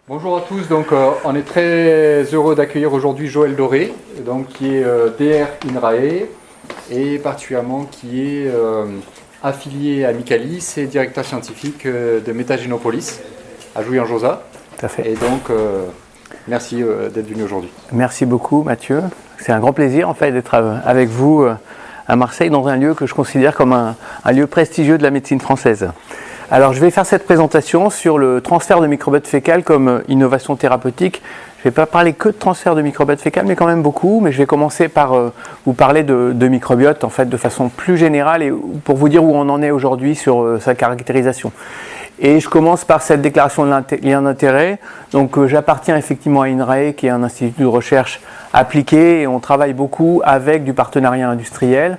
Bonjour à tous, donc on est très heureux d'accueillir aujourd'hui Joël Doré, donc, qui est DR INRAE et particulièrement qui est affilié à Micalis et directeur scientifique de Métagénopolis à Jouy-en-Josas. Tout à fait. Et donc merci d'être venu aujourd'hui. Merci beaucoup Mathieu, c'est un grand plaisir en fait d'être avec vous à Marseille dans un lieu que je considère comme un lieu prestigieux de la médecine française. Alors je vais faire cette présentation sur le transfert de microbiote fécal comme innovation thérapeutique. Je ne vais pas parler que de transfert de microbiote fécal, mais quand même beaucoup. Mais je vais commencer par vous parler de microbiote en fait de façon plus générale et pour vous dire où on en est aujourd'hui sur sa caractérisation. Et je commence par cette déclaration de lien d'intérêt. Donc j'appartiens effectivement à INRAE, qui est un institut de recherche appliqué, et on travaille beaucoup avec du partenariat industriel,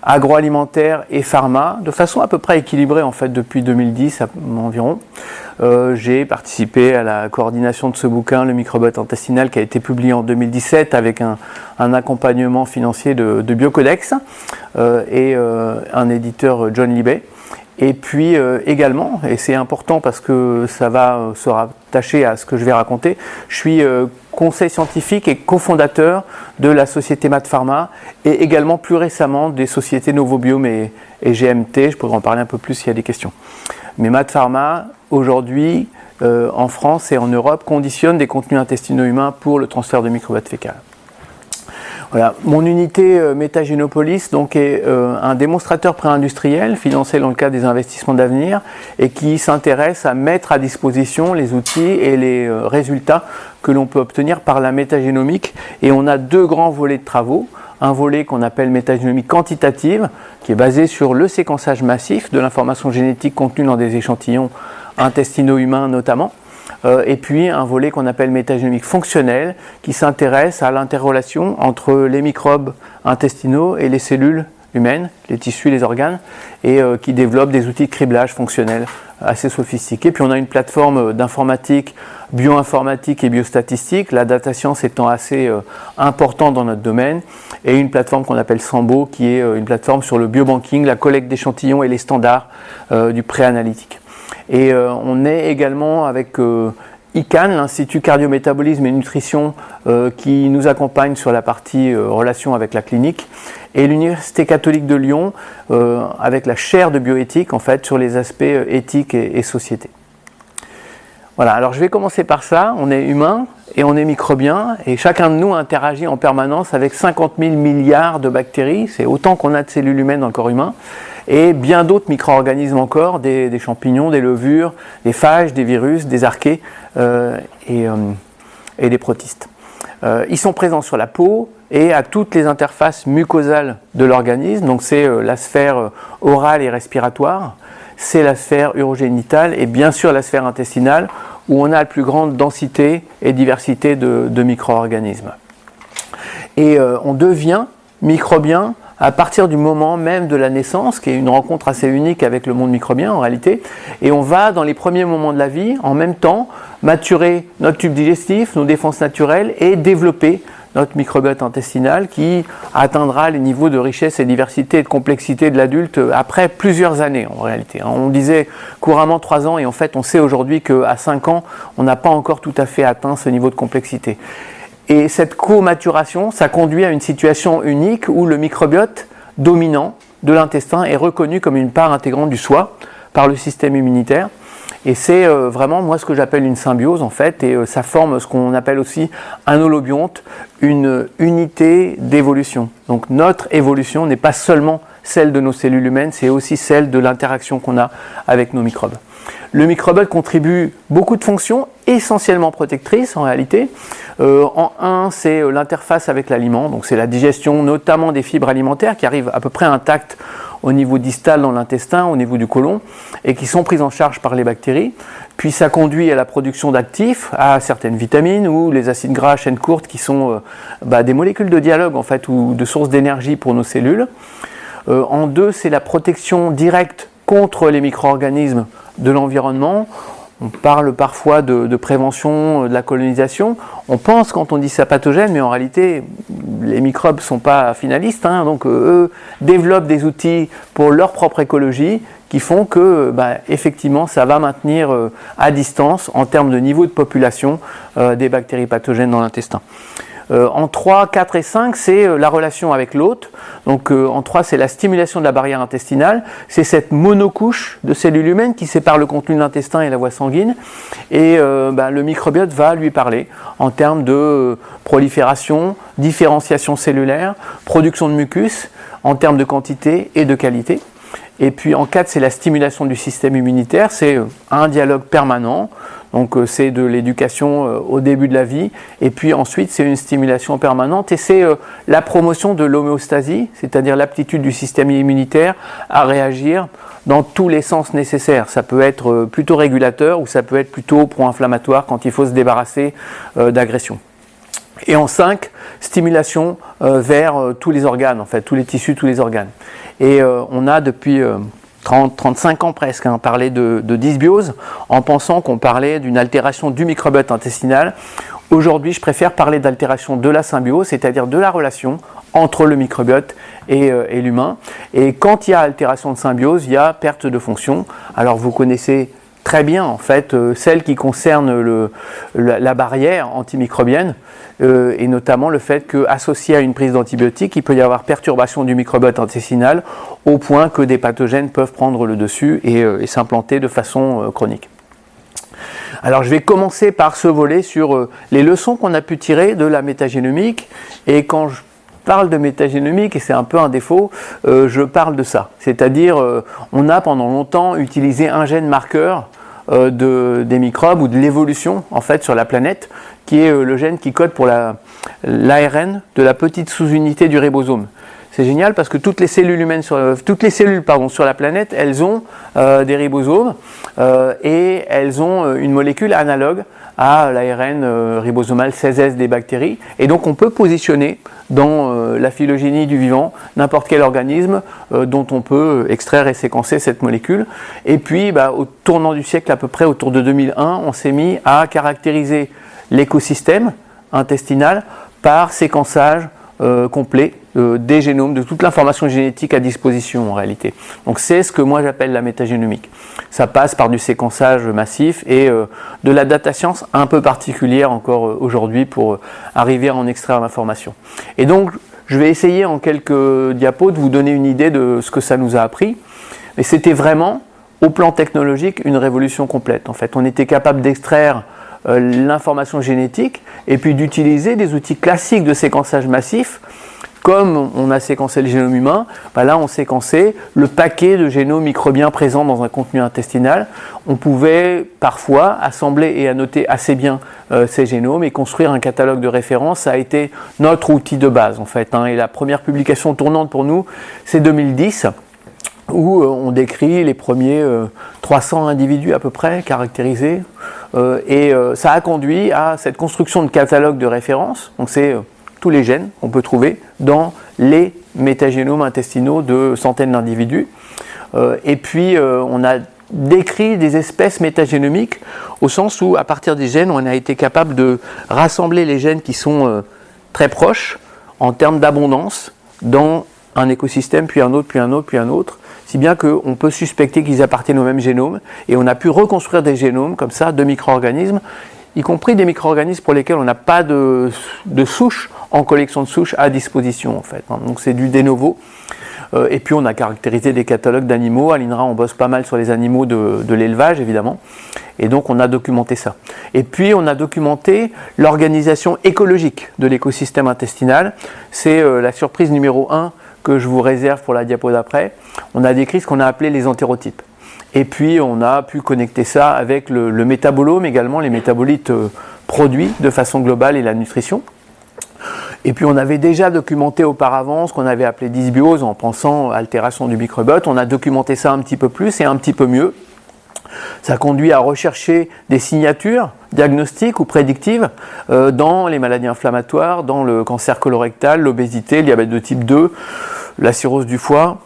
agroalimentaire et pharma, de façon à peu près équilibrée en fait depuis 2010 environ. J'ai participé à la coordination de ce bouquin, le microbiote intestinal, qui a été publié en 2017 avec un accompagnement financier de Biocodex et un éditeur John Libet. Et puis également, et c'est important parce que ça va se rattacher à ce que je vais raconter, je suis conseil scientifique et cofondateur de la société MadPharma et également plus récemment des sociétés Novobiome et GMT. Je pourrais en parler un peu plus s'il y a des questions. Mais MadPharma, aujourd'hui, en France et en Europe, conditionne des contenus intestinaux humains pour le transfert de microbiote fécal. Voilà. Mon unité Métagénopolis donc, est un démonstrateur pré-industriel financé dans le cadre des investissements d'avenir et qui s'intéresse à mettre à disposition les outils et les résultats que l'on peut obtenir par la métagénomique. Et on a deux grands volets de travaux. Un volet qu'on appelle métagénomique quantitative, qui est basé sur le séquençage massif de l'information génétique contenue dans des échantillons intestinaux humains notamment. Et puis un volet qu'on appelle métagénomique fonctionnelle, qui s'intéresse à l'interrelation entre les microbes intestinaux et les cellules humaines, les tissus, les organes, et qui développe des outils de criblage fonctionnel assez sophistiqués. Puis on a une plateforme d'informatique, bioinformatique et biostatistique, la data science étant assez importante dans notre domaine, et une plateforme qu'on appelle Sambo, qui est une plateforme sur le biobanking, la collecte d'échantillons et les standards du pré-analytique. Et on est également avec ICAN, l'Institut Cardiométabolisme et Nutrition, qui nous accompagne sur la partie relation avec la clinique, et l'Université catholique de Lyon, avec la chaire de bioéthique, en fait, sur les aspects éthiques et société. Voilà, alors je vais commencer par ça. On est humain et on est microbien, et chacun de nous interagit en permanence avec 50 000 milliards de bactéries, c'est autant qu'on a de cellules humaines dans le corps humain, et bien d'autres micro-organismes encore, des champignons, des levures, des phages, des virus, des archées et des protistes. Ils sont présents sur la peau et à toutes les interfaces mucosales de l'organisme, donc c'est la sphère orale et respiratoire, c'est la sphère urogénitale et bien sûr la sphère intestinale, où on a la plus grande densité et diversité de micro-organismes. Et on devient microbien à partir du moment même de la naissance, qui est une rencontre assez unique avec le monde microbien en réalité, et on va dans les premiers moments de la vie, en même temps, maturer notre tube digestif, nos défenses naturelles, et développer notre microbiote intestinal qui atteindra les niveaux de richesse et diversité et de complexité de l'adulte après plusieurs années en réalité. On disait couramment 3 ans, et en fait on sait aujourd'hui qu'à 5 ans, on n'a pas encore tout à fait atteint ce niveau de complexité. Et cette co-maturation, ça conduit à une situation unique où le microbiote dominant de l'intestin est reconnu comme une part intégrante du soi par le système immunitaire. Et c'est vraiment moi ce que j'appelle une symbiose en fait, et ça forme ce qu'on appelle aussi un holobionte, une unité d'évolution. Donc notre évolution n'est pas seulement celle de nos cellules humaines, c'est aussi celle de l'interaction qu'on a avec nos microbes. Le microbiote contribue beaucoup de fonctions, essentiellement protectrices en réalité. En un, c'est l'interface avec l'aliment, donc c'est la digestion notamment des fibres alimentaires qui arrivent à peu près intactes au niveau distal dans l'intestin, au niveau du côlon, et qui sont prises en charge par les bactéries. Puis ça conduit à la production d'actifs, à certaines vitamines ou les acides gras à chaîne courte qui sont des molécules de dialogue en fait, ou de sources d'énergie pour nos cellules. En deux, c'est la protection directe contre les micro-organismes de l'environnement. On parle parfois de prévention de la colonisation. On pense quand on dit ça pathogène, mais en réalité, les microbes ne sont pas finalistes, hein, donc eux développent des outils pour leur propre écologie qui font que, effectivement, ça va maintenir à distance, en termes de niveau de population, des bactéries pathogènes dans l'intestin. En 3, 4 et 5, c'est la relation avec l'hôte. Donc en 3, c'est la stimulation de la barrière intestinale. C'est cette monocouche de cellules humaines qui sépare le contenu de l'intestin et la voie sanguine. Et le microbiote va lui parler en termes de prolifération, différenciation cellulaire, production de mucus, en termes de quantité et de qualité. Et puis en 4, c'est la stimulation du système immunitaire. C'est un dialogue permanent. Donc c'est de l'éducation au début de la vie, et puis ensuite c'est une stimulation permanente, et c'est la promotion de l'homéostasie, c'est-à-dire l'aptitude du système immunitaire à réagir dans tous les sens nécessaires. Ça peut être plutôt régulateur, ou ça peut être plutôt pro-inflammatoire quand il faut se débarrasser d'agression. Et en 5, stimulation vers tous les organes, en fait, tous les tissus, tous les organes. Et on a depuis 35 ans presque, parlé de dysbiose, en pensant qu'on parlait d'une altération du microbiote intestinal. Aujourd'hui, je préfère parler d'altération de la symbiose, c'est-à-dire de la relation entre le microbiote et l'humain. Et quand il y a altération de symbiose, il y a perte de fonction. Alors vous connaissez très bien en fait celle qui concerne la barrière antimicrobienne, et notamment le fait qu'associé à une prise d'antibiotiques, il peut y avoir perturbation du microbiote intestinal au point que des pathogènes peuvent prendre le dessus et s'implanter de façon chronique. Alors je vais commencer par ce volet sur les leçons qu'on a pu tirer de la métagénomique, et quand je parle de métagénomique, et c'est un peu un défaut, je parle de ça. C'est-à-dire, on a pendant longtemps utilisé un gène marqueur des microbes ou de l'évolution en fait sur la planète, qui est le gène qui code pour l'ARN de la petite sous-unité du ribosome. C'est génial parce que toutes les cellules humaines, sur la planète, elles ont des ribosomes et elles ont une molécule analogue à l'ARN ribosomal 16S des bactéries. Et donc on peut positionner dans la phylogénie du vivant n'importe quel organisme dont on peut extraire et séquencer cette molécule. Et puis au tournant du siècle, à peu près autour de 2001, on s'est mis à caractériser l'écosystème intestinal par séquençage complet des génomes, de toute l'information génétique à disposition en réalité. Donc c'est ce que moi j'appelle la métagénomique. Ça passe par du séquençage massif et de la data science un peu particulière encore aujourd'hui pour arriver à en extraire l'information. Et donc je vais essayer en quelques diapos de vous donner une idée de ce que ça nous a appris. Mais c'était vraiment, au plan technologique, une révolution complète. En fait, on était capable d'extraire l'information génétique et puis d'utiliser des outils classiques de séquençage massif. Comme on a séquencé le génome humain, là on séquençait le paquet de génomes microbiens présents dans un contenu intestinal. On pouvait parfois assembler et annoter assez bien ces génomes et construire un catalogue de référence. Ça a été notre outil de base en fait. Et la première publication tournante pour nous, c'est 2010, où on décrit les premiers 300 individus à peu près caractérisés. Et ça a conduit à cette construction de catalogue de référence. Donc c'est tous les gènes qu'on peut trouver dans les métagénomes intestinaux de centaines d'individus. Et puis on a décrit des espèces métagénomiques au sens où à partir des gènes on a été capable de rassembler les gènes qui sont très proches en termes d'abondance dans un écosystème, puis un autre, puis un autre, puis un autre, si bien qu'on peut suspecter qu'ils appartiennent au même génome, et on a pu reconstruire des génomes comme ça de micro-organismes, y compris des micro-organismes pour lesquels on n'a pas de souches en collection de souches à disposition en fait. Donc c'est du de novo. Et puis on a caractérisé des catalogues d'animaux. À l'INRA on bosse pas mal sur les animaux de l'élevage évidemment. Et donc on a documenté ça. Et puis on a documenté l'organisation écologique de l'écosystème intestinal. C'est la surprise numéro 1 que je vous réserve pour la diapo d'après. On a décrit ce qu'on a appelé les entérotypes. Et puis on a pu connecter ça avec le métabolome également, les métabolites produits de façon globale et la nutrition. Et puis on avait déjà documenté auparavant ce qu'on avait appelé dysbiose en pensant altération du microbiote. On a documenté ça un petit peu plus et un petit peu mieux. Ça conduit à rechercher des signatures diagnostiques ou prédictives dans les maladies inflammatoires, dans le cancer colorectal, l'obésité, le diabète de type 2, la cirrhose du foie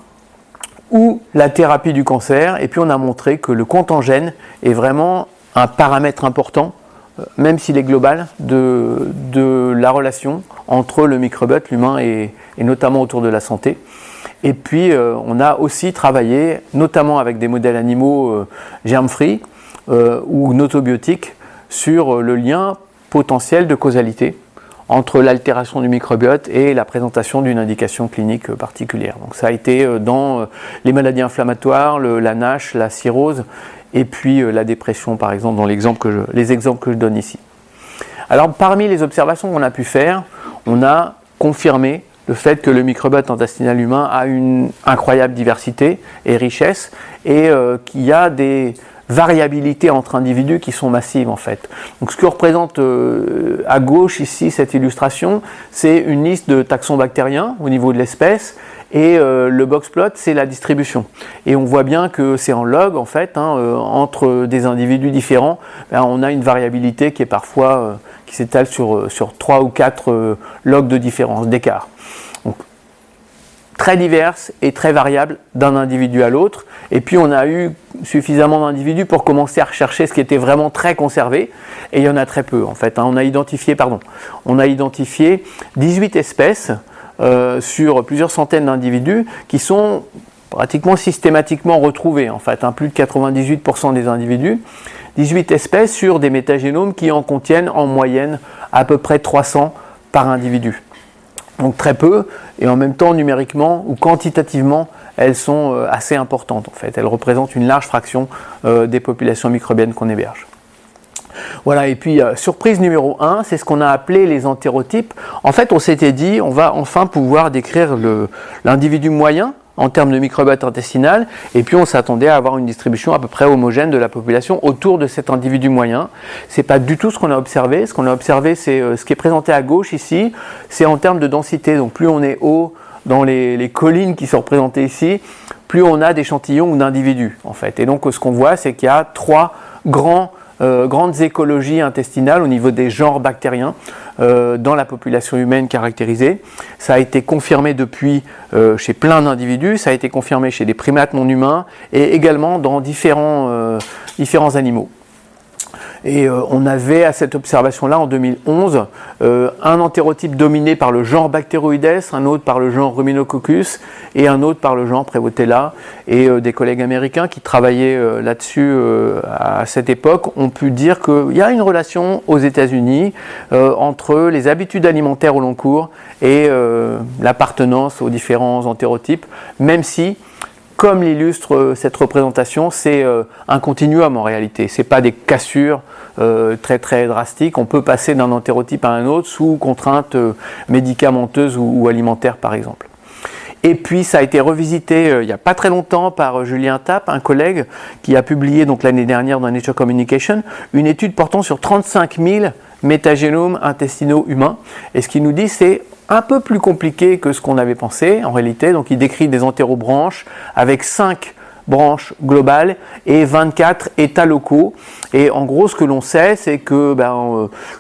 ou la thérapie du cancer. Et puis on a montré que le compte en gènes est vraiment un paramètre important même s'il est global, de la relation entre le microbiote, l'humain et notamment autour de la santé. Et puis on a aussi travaillé, notamment avec des modèles animaux germ-free ou gnotobiotiques, sur le lien potentiel de causalité entre l'altération du microbiote et la présentation d'une indication clinique particulière. Donc ça a été dans les maladies inflammatoires, la NASH, la cirrhose et puis la dépression par exemple dans les exemples que je donne ici. Alors parmi les observations qu'on a pu faire, on a confirmé le fait que le microbiote intestinal humain a une incroyable diversité et richesse et qu'il y a des variabilités entre individus qui sont massives en fait. Donc ce que représente à gauche ici cette illustration, c'est une liste de taxons bactériens au niveau de l'espèce et le box plot c'est la distribution. Et on voit bien que c'est en log en fait, entre des individus différents, on a une variabilité qui est parfois qui s'étale sur 3 ou 4 logs de différence, d'écart. Donc, très diverses et très variables d'un individu à l'autre. Et puis on a eu suffisamment d'individus pour commencer à rechercher ce qui était vraiment très conservé. Et il y en a très peu en fait. On a identifié 18 espèces sur plusieurs centaines d'individus qui sont pratiquement systématiquement retrouvés en fait. Plus de 98% des individus. 18 espèces sur des métagénomes qui en contiennent en moyenne à peu près 300 par individu. Donc très peu, et en même temps numériquement ou quantitativement, elles sont assez importantes en fait. Elles représentent une large fraction des populations microbiennes qu'on héberge. Voilà, et puis surprise numéro 1, c'est ce qu'on a appelé les entérotypes. En fait, on s'était dit, on va enfin pouvoir décrire l'individu moyen en termes de microbiote intestinal, et puis on s'attendait à avoir une distribution à peu près homogène de la population autour de cet individu moyen. C'est pas du tout ce qu'on a observé. Ce qu'on a observé, c'est ce qui est présenté à gauche ici, c'est en termes de densité. Donc plus on est haut dans les collines qui sont représentées ici, plus on a d'échantillons ou d'individus en fait. Et donc ce qu'on voit, c'est qu'il y a 3 grandes écologies intestinales au niveau des genres bactériens dans la population humaine caractérisée. Ça a été confirmé depuis chez plein d'individus, ça a été confirmé chez des primates non humains et également dans différents animaux. Et on avait à cette observation-là en 2011 un entérotype dominé par le genre Bacteroides, un autre par le genre Ruminococcus et un autre par le genre Prevotella. Et des collègues américains qui travaillaient là-dessus à cette époque ont pu dire qu'il y a une relation aux États-Unis entre les habitudes alimentaires au long cours et l'appartenance aux différents entérotypes, même si, comme l'illustre cette représentation, c'est un continuum en réalité. Ce n'est pas des cassures très très drastiques. On peut passer d'un entérotype à un autre sous contrainte médicamenteuse ou alimentaire par exemple. Et puis ça a été revisité il n'y a pas très longtemps par Julien Tapp, un collègue qui a publié donc l'année dernière dans Nature Communication une étude portant sur 35 000 métagénomes intestinaux humains. Et ce qu'il nous dit, c'est un peu plus compliqué que ce qu'on avait pensé en réalité. Donc il décrit des entérobranches avec 5 branches globales et 24 états locaux. Et en gros, ce que l'on sait, c'est que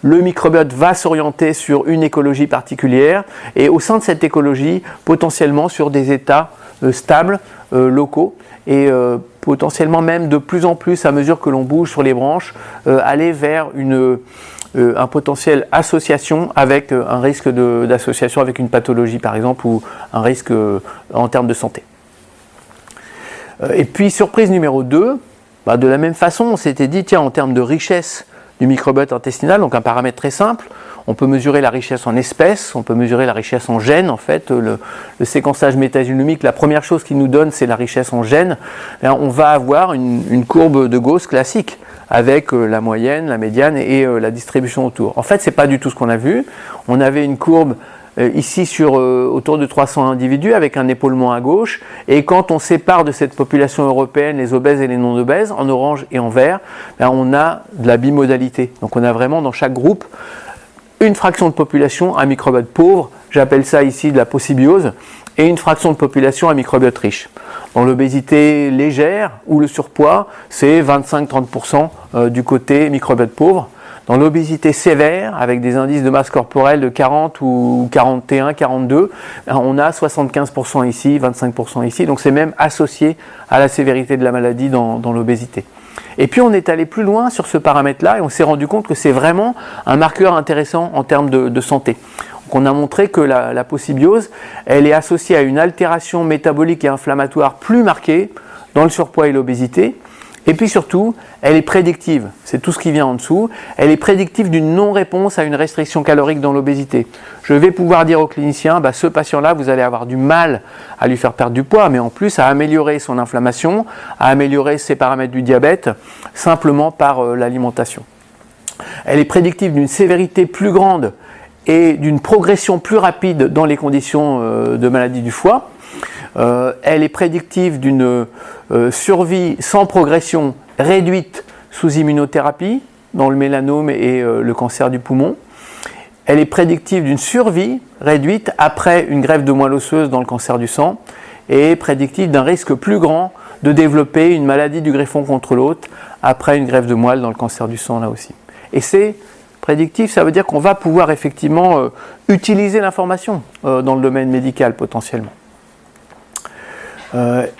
le microbiote va s'orienter sur une écologie particulière et au sein de cette écologie, potentiellement sur des états stables, locaux et potentiellement même de plus en plus, à mesure que l'on bouge sur les branches, aller vers un potentiel association avec un risque d'association avec une pathologie par exemple ou un risque en termes de santé. Et puis surprise numéro 2, de la même façon on s'était dit tiens en termes de richesse du microbiote intestinal, donc un paramètre très simple, on peut mesurer la richesse en espèces, on peut mesurer la richesse en gènes en fait, le séquençage métagénomique, la première chose qu'il nous donne c'est la richesse en gènes, on va avoir une courbe de Gauss classique avec la moyenne, la médiane et la distribution autour. En fait, c'est pas du tout ce qu'on a vu. On avait une courbe ici autour de 300 individus avec un épaulement à gauche. Et quand on sépare de cette population européenne les obèses et les non-obèses, en orange et en vert, on a de la bimodalité. Donc on a vraiment dans chaque groupe une fraction de population à microbiote pauvre, j'appelle ça ici de la possibiose, et une fraction de population à microbiote riche. Dans l'obésité légère ou le surpoids, c'est 25-30% du côté microbiote pauvre. Dans l'obésité sévère, avec des indices de masse corporelle de 40 ou 41, 42, on a 75% ici, 25% ici, donc c'est même associé à la sévérité de la maladie dans l'obésité. Et puis on est allé plus loin sur ce paramètre-là et on s'est rendu compte que c'est vraiment un marqueur intéressant en termes de santé. Donc on a montré que la possibiose, elle est associée à une altération métabolique et inflammatoire plus marquée dans le surpoids et l'obésité. Et puis surtout, elle est prédictive, c'est tout ce qui vient en dessous, elle est prédictive d'une non-réponse à une restriction calorique dans l'obésité. Je vais pouvoir dire au clinicien, ce patient-là, vous allez avoir du mal à lui faire perdre du poids, mais en plus à améliorer son inflammation, à améliorer ses paramètres du diabète, simplement par l'alimentation. Elle est prédictive d'une sévérité plus grande et d'une progression plus rapide dans les conditions de maladie du foie. Elle est prédictive d'une survie sans progression réduite sous immunothérapie dans le mélanome et le cancer du poumon. Elle est prédictive d'une survie réduite après une greffe de moelle osseuse dans le cancer du sang et prédictive d'un risque plus grand de développer une maladie du greffon contre l'autre après une greffe de moelle dans le cancer du sang là aussi. Et c'est prédictif, ça veut dire qu'on va pouvoir effectivement utiliser l'information dans le domaine médical potentiellement.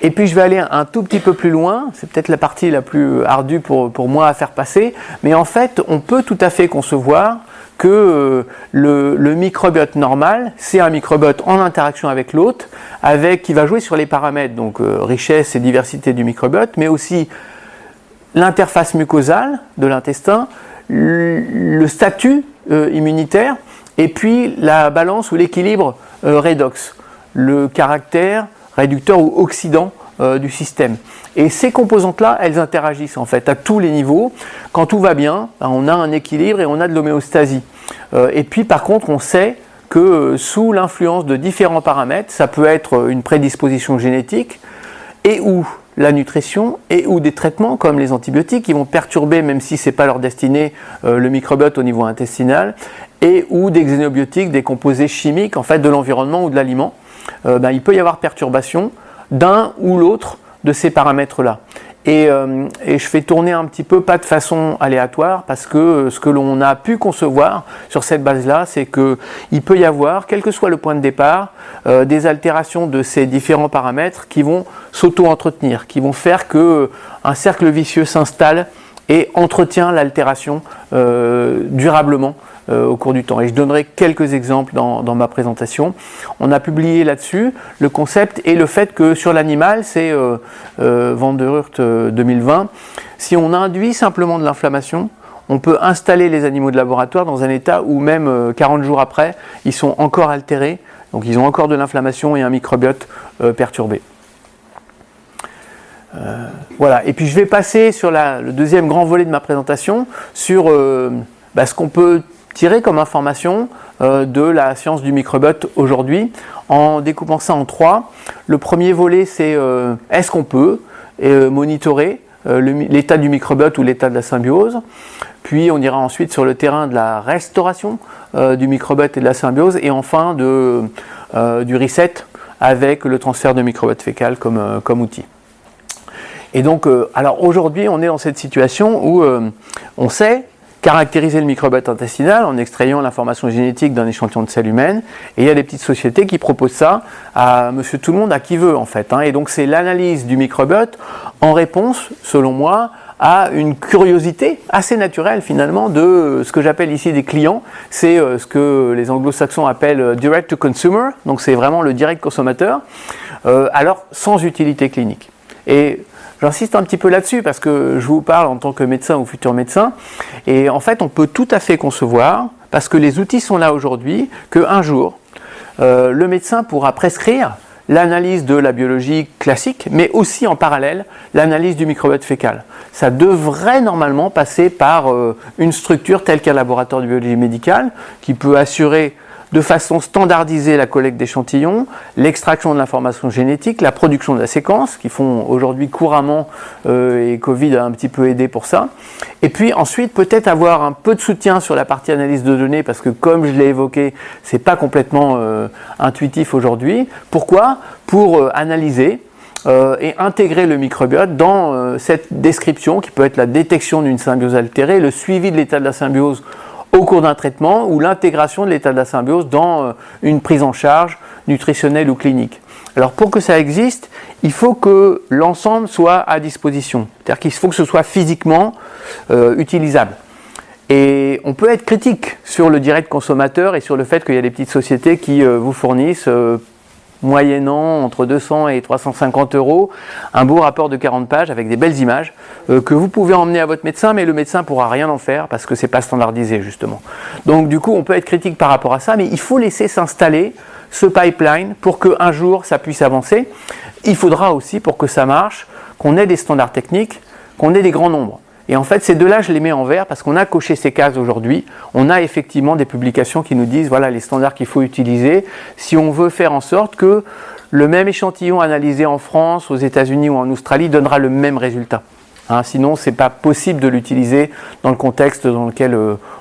Et puis je vais aller un tout petit peu plus loin, c'est peut-être la partie la plus ardue pour moi à faire passer, mais en fait on peut tout à fait concevoir que le microbiote normal, c'est un microbiote en interaction avec l'hôte, qui va jouer sur les paramètres, donc richesse et diversité du microbiote, mais aussi l'interface mucosale de l'intestin, le statut immunitaire, et puis la balance ou l'équilibre redox, le caractère réducteur ou oxydant du système. Et ces composantes-là, elles interagissent en fait à tous les niveaux. Quand tout va bien, on a un équilibre et on a de l'homéostasie. Et puis par contre, on sait que sous l'influence de différents paramètres, ça peut être une prédisposition génétique et ou la nutrition et ou des traitements comme les antibiotiques qui vont perturber, même si ce n'est pas leur destinée, le microbiote au niveau intestinal, et ou des xénobiotiques, des composés chimiques en fait de l'environnement ou de l'aliment. Il peut y avoir perturbation d'un ou l'autre de ces paramètres-là. Et je fais tourner un petit peu, pas de façon aléatoire, parce que ce que l'on a pu concevoir sur cette base-là, c'est qu'il peut y avoir, quel que soit le point de départ, des altérations de ces différents paramètres qui vont s'auto-entretenir, qui vont faire qu'un cercle vicieux s'installe et entretient l'altération durablement au cours du temps. Et je donnerai quelques exemples dans ma présentation. On a publié là-dessus le concept et le fait que sur l'animal, c'est Van der Hurt 2020, si on induit simplement de l'inflammation, on peut installer les animaux de laboratoire dans un état où même 40 jours après, ils sont encore altérés, donc ils ont encore de l'inflammation et un microbiote perturbé. Voilà, et puis je vais passer sur le deuxième grand volet de ma présentation, sur ce qu'on peut tirer comme information de la science du microbiote aujourd'hui, en découpant ça en trois. Le premier volet, c'est est-ce qu'on peut monitorer l'état du microbiote ou l'état de la symbiose. Puis on ira ensuite sur le terrain de la restauration du microbiote et de la symbiose, et enfin du reset avec le transfert de microbiote fécal comme outil. Et donc, alors aujourd'hui, on est dans cette situation où on sait caractériser le microbiote intestinal en extrayant l'information génétique d'un échantillon de selles humaines, et il y a des petites sociétés qui proposent ça à monsieur tout le monde, à qui veut en fait. Et donc c'est l'analyse du microbiote en réponse, selon moi, à une curiosité assez naturelle finalement de ce que j'appelle ici des clients. C'est ce que les anglo-saxons appellent direct to consumer, donc c'est vraiment le direct consommateur, alors sans utilité clinique. Et j'insiste un petit peu là-dessus parce que je vous parle en tant que médecin ou futur médecin, et en fait on peut tout à fait concevoir, parce que les outils sont là aujourd'hui, qu'un jour le médecin pourra prescrire l'analyse de la biologie classique, mais aussi en parallèle l'analyse du microbiote fécal. Ça devrait normalement passer par une structure telle qu'un laboratoire de biologie médicale qui peut assurer de façon standardisée la collecte d'échantillons, l'extraction de l'information génétique, la production de la séquence, qui font aujourd'hui couramment, et Covid a un petit peu aidé pour ça. Et puis ensuite, peut-être avoir un peu de soutien sur la partie analyse de données, parce que comme je l'ai évoqué, c'est pas complètement intuitif aujourd'hui. Pourquoi ? Pour analyser et intégrer le microbiote dans cette description, qui peut être la détection d'une symbiose altérée, le suivi de l'état de la symbiose au cours d'un traitement, ou l'intégration de l'état de la symbiose dans une prise en charge nutritionnelle ou clinique. Alors pour que ça existe, il faut que l'ensemble soit à disposition. C'est-à-dire qu'il faut que ce soit physiquement utilisable. Et on peut être critique sur le direct consommateur et sur le fait qu'il y a des petites sociétés qui vous fournissent, moyennant entre 200 et 350 euros, un beau rapport de 40 pages avec des belles images que vous pouvez emmener à votre médecin, mais le médecin ne pourra rien en faire parce que ce n'est pas standardisé justement. Donc du coup, on peut être critique par rapport à ça, mais il faut laisser s'installer ce pipeline pour qu'un jour ça puisse avancer. Il faudra aussi, pour que ça marche, qu'on ait des standards techniques, qu'on ait des grands nombres. Et en fait, ces deux-là, je les mets en vert parce qu'on a coché ces cases aujourd'hui. On a effectivement des publications qui nous disent, voilà les standards qu'il faut utiliser si on veut faire en sorte que le même échantillon analysé en France, aux États-Unis ou en Australie donnera le même résultat. Sinon, ce n'est pas possible de l'utiliser dans le contexte dans lequel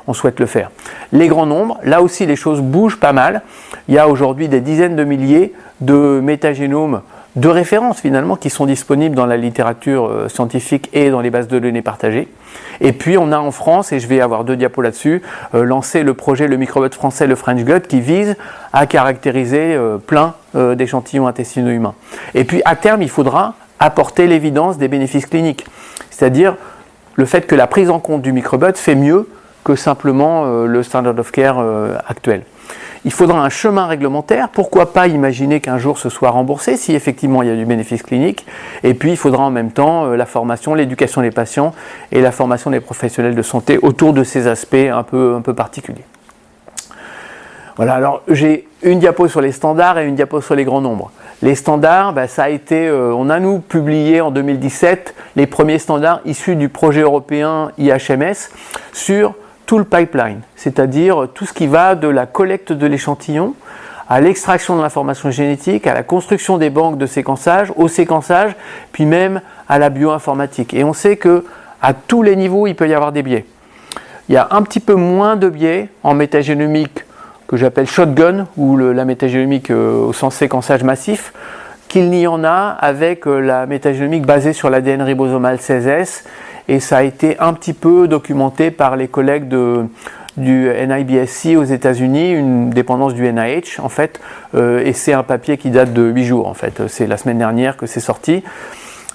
on souhaite le faire. Les grands nombres, là aussi, les choses bougent pas mal. Il y a aujourd'hui des dizaines de milliers de métagénomes de références finalement qui sont disponibles dans la littérature scientifique et dans les bases de données partagées. Et puis on a en France, et je vais avoir 2 diapos là-dessus, lancé le projet Le Microbiote français, le French Gut, qui vise à caractériser plein d'échantillons intestinaux humains. Et puis à terme, il faudra apporter l'évidence des bénéfices cliniques, c'est-à-dire le fait que la prise en compte du microbiote fait mieux que simplement le standard of care actuel. Il faudra un chemin réglementaire, pourquoi pas imaginer qu'un jour ce soit remboursé si effectivement il y a du bénéfice clinique, et puis il faudra en même temps la formation, l'éducation des patients et la formation des professionnels de santé autour de ces aspects un peu particuliers. Voilà, alors j'ai une diapo sur les standards et une diapo sur les grands nombres. Les standards, ça a été, on a nous publié en 2017 les premiers standards issus du projet européen IHMS sur tout le pipeline, c'est-à-dire tout ce qui va de la collecte de l'échantillon à l'extraction de l'information génétique, à la construction des banques de séquençage, au séquençage, puis même à la bioinformatique. Et on sait que à tous les niveaux, il peut y avoir des biais. Il y a un petit peu moins de biais en métagénomique que j'appelle shotgun, ou la métagénomique au sens séquençage massif, qu'il n'y en a avec la métagénomique basée sur l'ADN ribosomal 16S, et ça a été un petit peu documenté par les collègues du NIBSC aux États-Unis, une dépendance du NIH en fait, et c'est un papier qui date de 8 jours en fait, c'est la semaine dernière que c'est sorti.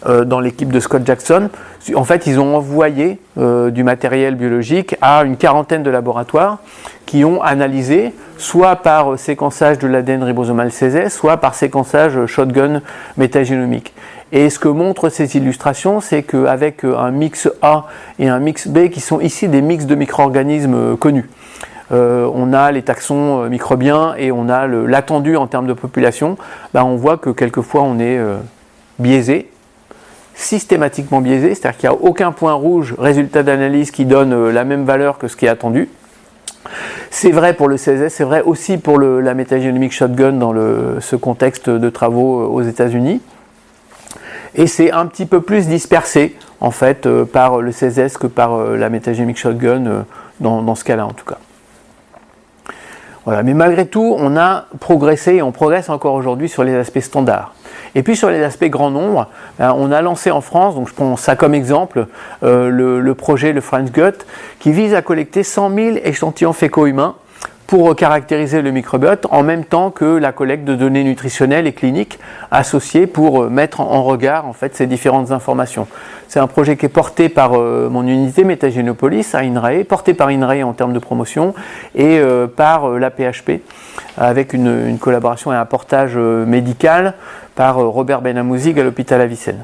Dans l'équipe de Scott Jackson, en fait ils ont envoyé du matériel biologique à une quarantaine de laboratoires qui ont analysé soit par séquençage de l'ADN ribosomal 16S, soit par séquençage shotgun métagénomique. Et ce que montrent ces illustrations, c'est qu'avec un mix A et un mix B, qui sont ici des mix de micro-organismes connus, on a les taxons microbiens et on a l'attendu en termes de population, on voit que quelquefois on est biaisé, systématiquement biaisé, c'est-à-dire qu'il n'y a aucun point rouge résultat d'analyse qui donne la même valeur que ce qui est attendu. C'est vrai pour le 16S, c'est vrai aussi pour la métagénomique shotgun dans ce contexte de travaux aux États-Unis. Et c'est un petit peu plus dispersé en fait par le 16S que par la métagénomique shotgun dans ce cas-là en tout cas. Voilà, mais malgré tout, on a progressé et on progresse encore aujourd'hui sur les aspects standards. Et puis sur les aspects grand nombre, on a lancé en France, donc je prends ça comme exemple, le projet le French Gut, qui vise à collecter 100 000 échantillons féco-humains pour caractériser le microbiote en même temps que la collecte de données nutritionnelles et cliniques associées pour mettre en regard en fait ces différentes informations. C'est un projet qui est porté par mon unité Métagénopolis à INRAE, porté par INRAE en termes de promotion et par la PHP avec une collaboration et un portage médical par Robert Benamouzig à l'hôpital Avicenne.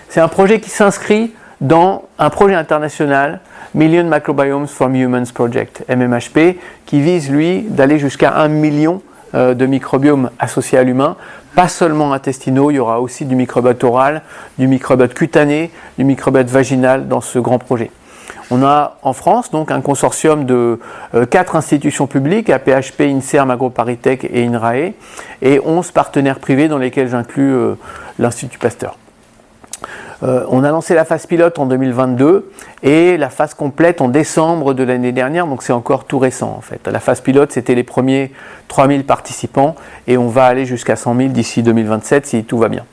C'est un projet qui s'inscrit dans un projet international Million Microbiomes from Humans Project, MMHP, qui vise lui d'aller jusqu'à 1 million de microbiomes associés à l'humain, pas seulement intestinaux, il y aura aussi du microbiote oral, du microbiote cutané, du microbiote vaginal dans ce grand projet. On a en France donc un consortium de 4 institutions publiques, APHP, INSERM, AgroParisTech et INRAE, et 11 partenaires privés dans lesquels j'inclus l'Institut Pasteur. On a lancé la phase pilote en 2022 et la phase complète en décembre de l'année dernière, donc c'est encore tout récent en fait. La phase pilote, c'était les premiers 3000 participants et on va aller jusqu'à 100 000 d'ici 2027 si tout va bien.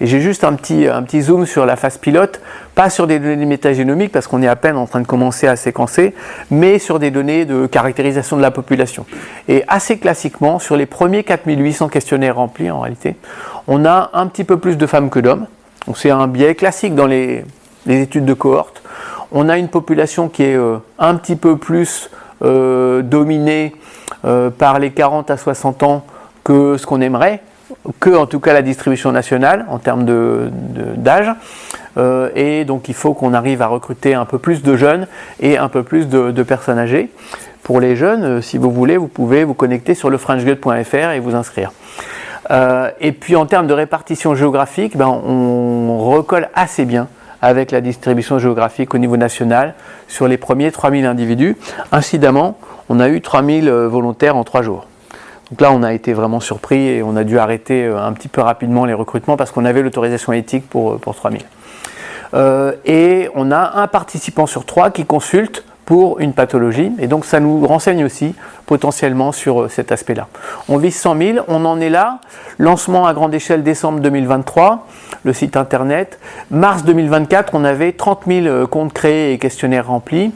Et j'ai juste un petit zoom sur la phase pilote, pas sur des données métagénomiques parce qu'on est à peine en train de commencer à séquencer, mais sur des données de caractérisation de la population. Et assez classiquement, sur les premiers 4800 questionnaires remplis en réalité, on a un petit peu plus de femmes que d'hommes. Donc c'est un biais classique dans les études de cohorte. On a une population qui est un petit peu plus dominée par les 40 à 60 ans que ce qu'on aimerait, que en tout cas la distribution nationale en termes d'âge. Et donc il faut qu'on arrive à recruter un peu plus de jeunes et un peu plus de personnes âgées. Pour les jeunes, si vous voulez, vous pouvez vous connecter sur lefrenchgut.fr et vous inscrire. Et puis en termes de répartition géographique, on recolle assez bien avec la distribution géographique au niveau national sur les premiers 3000 individus. Incidemment, on a eu 3000 volontaires en 3 jours. Donc là, on a été vraiment surpris et on a dû arrêter un petit peu rapidement les recrutements parce qu'on avait l'autorisation éthique pour 3000. Et on a un participant sur 3 qui consulte pour une pathologie, et donc ça nous renseigne aussi potentiellement sur cet aspect-là. On vise 100 000, on en est là, lancement à grande échelle décembre 2023, le site internet, mars 2024, on avait 30 000 comptes créés et questionnaires remplis,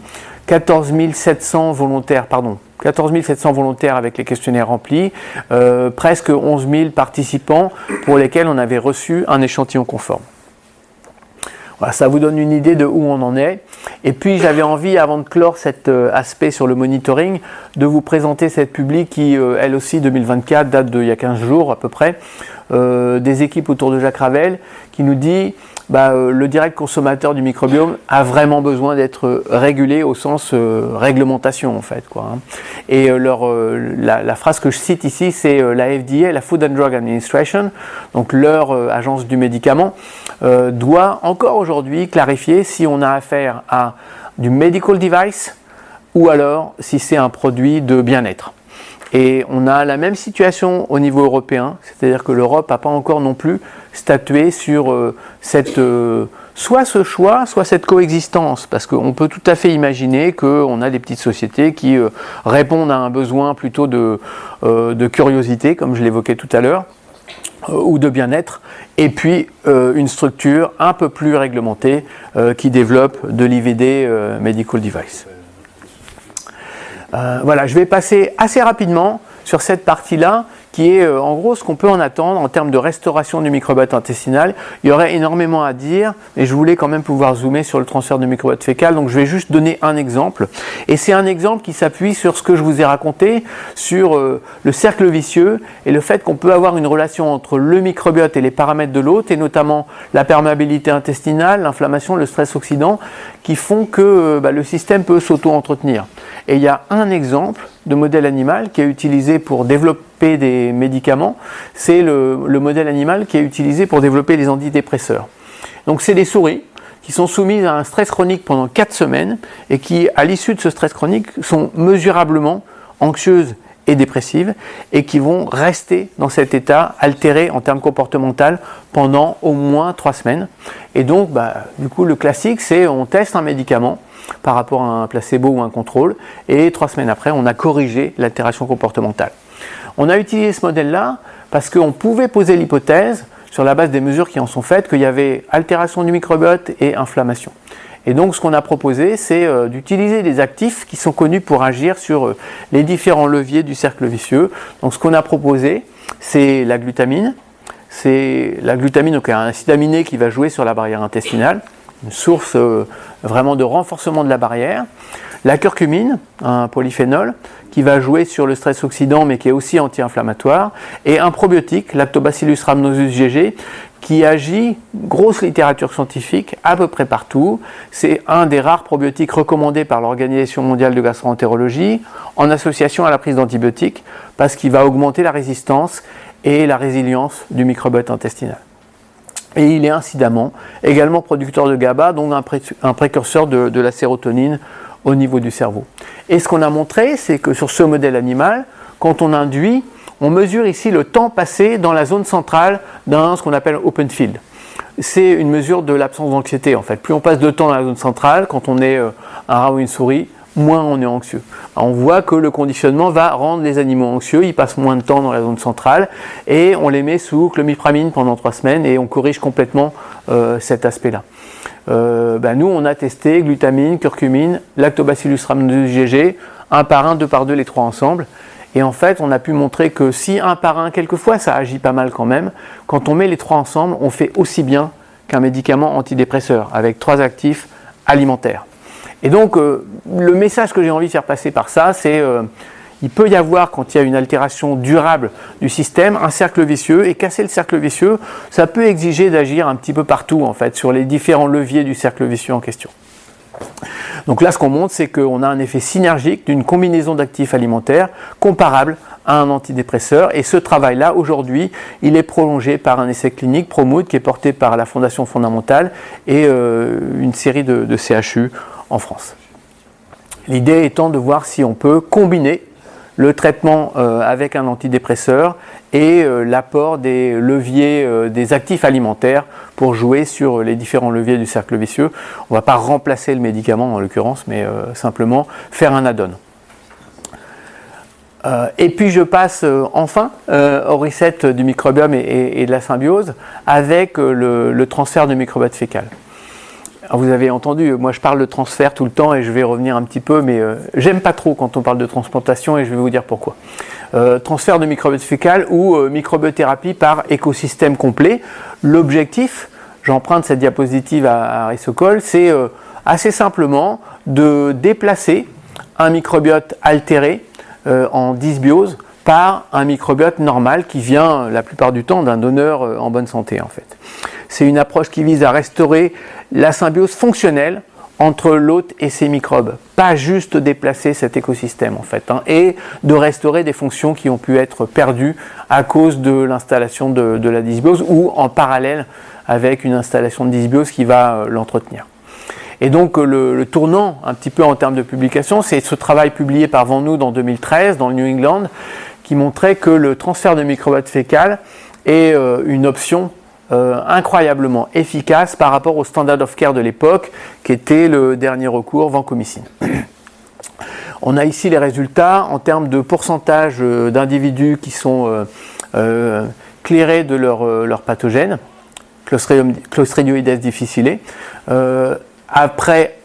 14 700 volontaires avec les questionnaires remplis, presque 11 000 participants pour lesquels on avait reçu un échantillon conforme. Voilà, ça vous donne une idée de où on en est. Et puis j'avais envie, avant de clore cet aspect sur le monitoring, de vous présenter cette publi qui, elle aussi 2024, date d'il y a 15 jours à peu près, des équipes autour de Jacques Ravel, qui nous dit le direct consommateur du microbiome a vraiment besoin d'être régulé au sens réglementation en fait, quoi. Et la phrase que je cite ici, c'est la FDA, la Food and Drug Administration, donc leur agence du médicament, doit encore aujourd'hui clarifier si on a affaire à du medical device ou alors si c'est un produit de bien-être. Et on a la même situation au niveau européen, c'est-à-dire que l'Europe n'a pas encore non plus statué sur soit ce choix, soit cette coexistence, parce qu'on peut tout à fait imaginer qu'on a des petites sociétés qui répondent à un besoin plutôt de curiosité, comme je l'évoquais tout à l'heure, ou de bien-être, et puis une structure un peu plus réglementée qui développe de l'IVD Medical Device. Voilà, je vais passer assez rapidement sur cette partie-là, qui est en gros ce qu'on peut en attendre en termes de restauration du microbiote intestinal. Il y aurait énormément à dire, mais je voulais quand même pouvoir zoomer sur le transfert de microbiote fécal, donc je vais juste donner un exemple. Et c'est un exemple qui s'appuie sur ce que je vous ai raconté, sur le cercle vicieux et le fait qu'on peut avoir une relation entre le microbiote et les paramètres de l'hôte, et notamment la perméabilité intestinale, l'inflammation, le stress oxydant, qui font que le système peut s'auto-entretenir. Et il y a un exemple de modèle animal qui est utilisé pour développer des médicaments, c'est le modèle animal qui est utilisé pour développer les antidépresseurs. Donc c'est des souris qui sont soumises à un stress chronique pendant 4 semaines et qui, à l'issue de ce stress chronique, sont mesurablement anxieuses et dépressives et qui vont rester dans cet état altéré en termes comportementaux pendant au moins 3 semaines. Et donc, du coup, le classique, c'est on teste un médicament par rapport à un placebo ou un contrôle, et 3 semaines après, on a corrigé l'altération comportementale. On a utilisé ce modèle-là parce qu'on pouvait poser l'hypothèse, sur la base des mesures qui en sont faites, qu'il y avait altération du microbiote et inflammation. Et donc, ce qu'on a proposé, c'est d'utiliser des actifs qui sont connus pour agir sur les différents leviers du cercle vicieux. Donc, ce qu'on a proposé, c'est la glutamine. C'est la glutamine, donc un acide aminé qui va jouer sur la barrière intestinale, une source vraiment de renforcement de la barrière. La curcumine, un polyphénol, qui va jouer sur le stress oxydant mais qui est aussi anti-inflammatoire. Et un probiotique, Lactobacillus rhamnosus GG, qui agit, grosse littérature scientifique, à peu près partout. C'est un des rares probiotiques recommandés par l'Organisation mondiale de gastroentérologie en association à la prise d'antibiotiques parce qu'il va augmenter la résistance et la résilience du microbiote intestinal. Et il est incidemment également producteur de GABA, donc un précurseur de la sérotonine au niveau du cerveau. Et ce qu'on a montré, c'est que sur ce modèle animal, quand on induit, on mesure ici le temps passé dans la zone centrale ce qu'on appelle open field. C'est une mesure de l'absence d'anxiété en fait. Plus on passe de temps dans la zone centrale, quand on est un rat ou une souris, moins on est anxieux. On voit que le conditionnement va rendre les animaux anxieux, ils passent moins de temps dans la zone centrale et on les met sous clomipramine pendant 3 semaines et on corrige complètement cet aspect-là. Nous, on a testé glutamine, curcumine, lactobacillus rhamnosus GG, 1 par 1, 2 par 2, les 3 ensemble. Et en fait, on a pu montrer que si 1 par 1, quelquefois, ça agit pas mal quand même, quand on met les 3 ensemble, on fait aussi bien qu'un médicament antidépresseur, avec 3 actifs alimentaires. Et donc, le message que j'ai envie de faire passer par ça, c'est il peut y avoir, quand il y a une altération durable du système, un cercle vicieux, et casser le cercle vicieux, ça peut exiger d'agir un petit peu partout, en fait, sur les différents leviers du cercle vicieux en question. Donc là, ce qu'on montre, c'est qu'on a un effet synergique d'une combinaison d'actifs alimentaires comparable à un antidépresseur, et ce travail-là, aujourd'hui, il est prolongé par un essai clinique, PROMOOD, qui est porté par la Fondation fondamentale et une série de CHU en France. L'idée étant de voir si on peut combiner le traitement avec un antidépresseur et l'apport des leviers, des actifs alimentaires pour jouer sur les différents leviers du cercle vicieux. On ne va pas remplacer le médicament en l'occurrence, mais simplement faire un add-on. Et puis je passe enfin au reset du microbiome et de la symbiose avec le transfert de microbiote fécal. Alors vous avez entendu, moi je parle de transfert tout le temps et je vais revenir un petit peu, mais j'aime pas trop quand on parle de transplantation et je vais vous dire pourquoi. Transfert de microbiote fécal ou microbiothérapie par écosystème complet. L'objectif, j'emprunte cette diapositive à Arisocol, c'est assez simplement de déplacer un microbiote altéré en dysbiose par un microbiote normal qui vient la plupart du temps d'un donneur en bonne santé en fait. C'est une approche qui vise à restaurer la symbiose fonctionnelle entre l'hôte et ses microbes, pas juste déplacer cet écosystème en fait, et de restaurer des fonctions qui ont pu être perdues à cause de l'installation de la dysbiose ou en parallèle avec une installation de dysbiose qui va l'entretenir. Et donc le tournant un petit peu en termes de publication, c'est ce travail publié par Van Noot en 2013 dans le New England qui montrait que le transfert de microbiote fécal est une option incroyablement efficace par rapport au standard of care de l'époque qui était le dernier recours vancomycine. On a ici les résultats en termes de pourcentage d'individus qui sont clairés de leur pathogène, Clostridioides difficile, après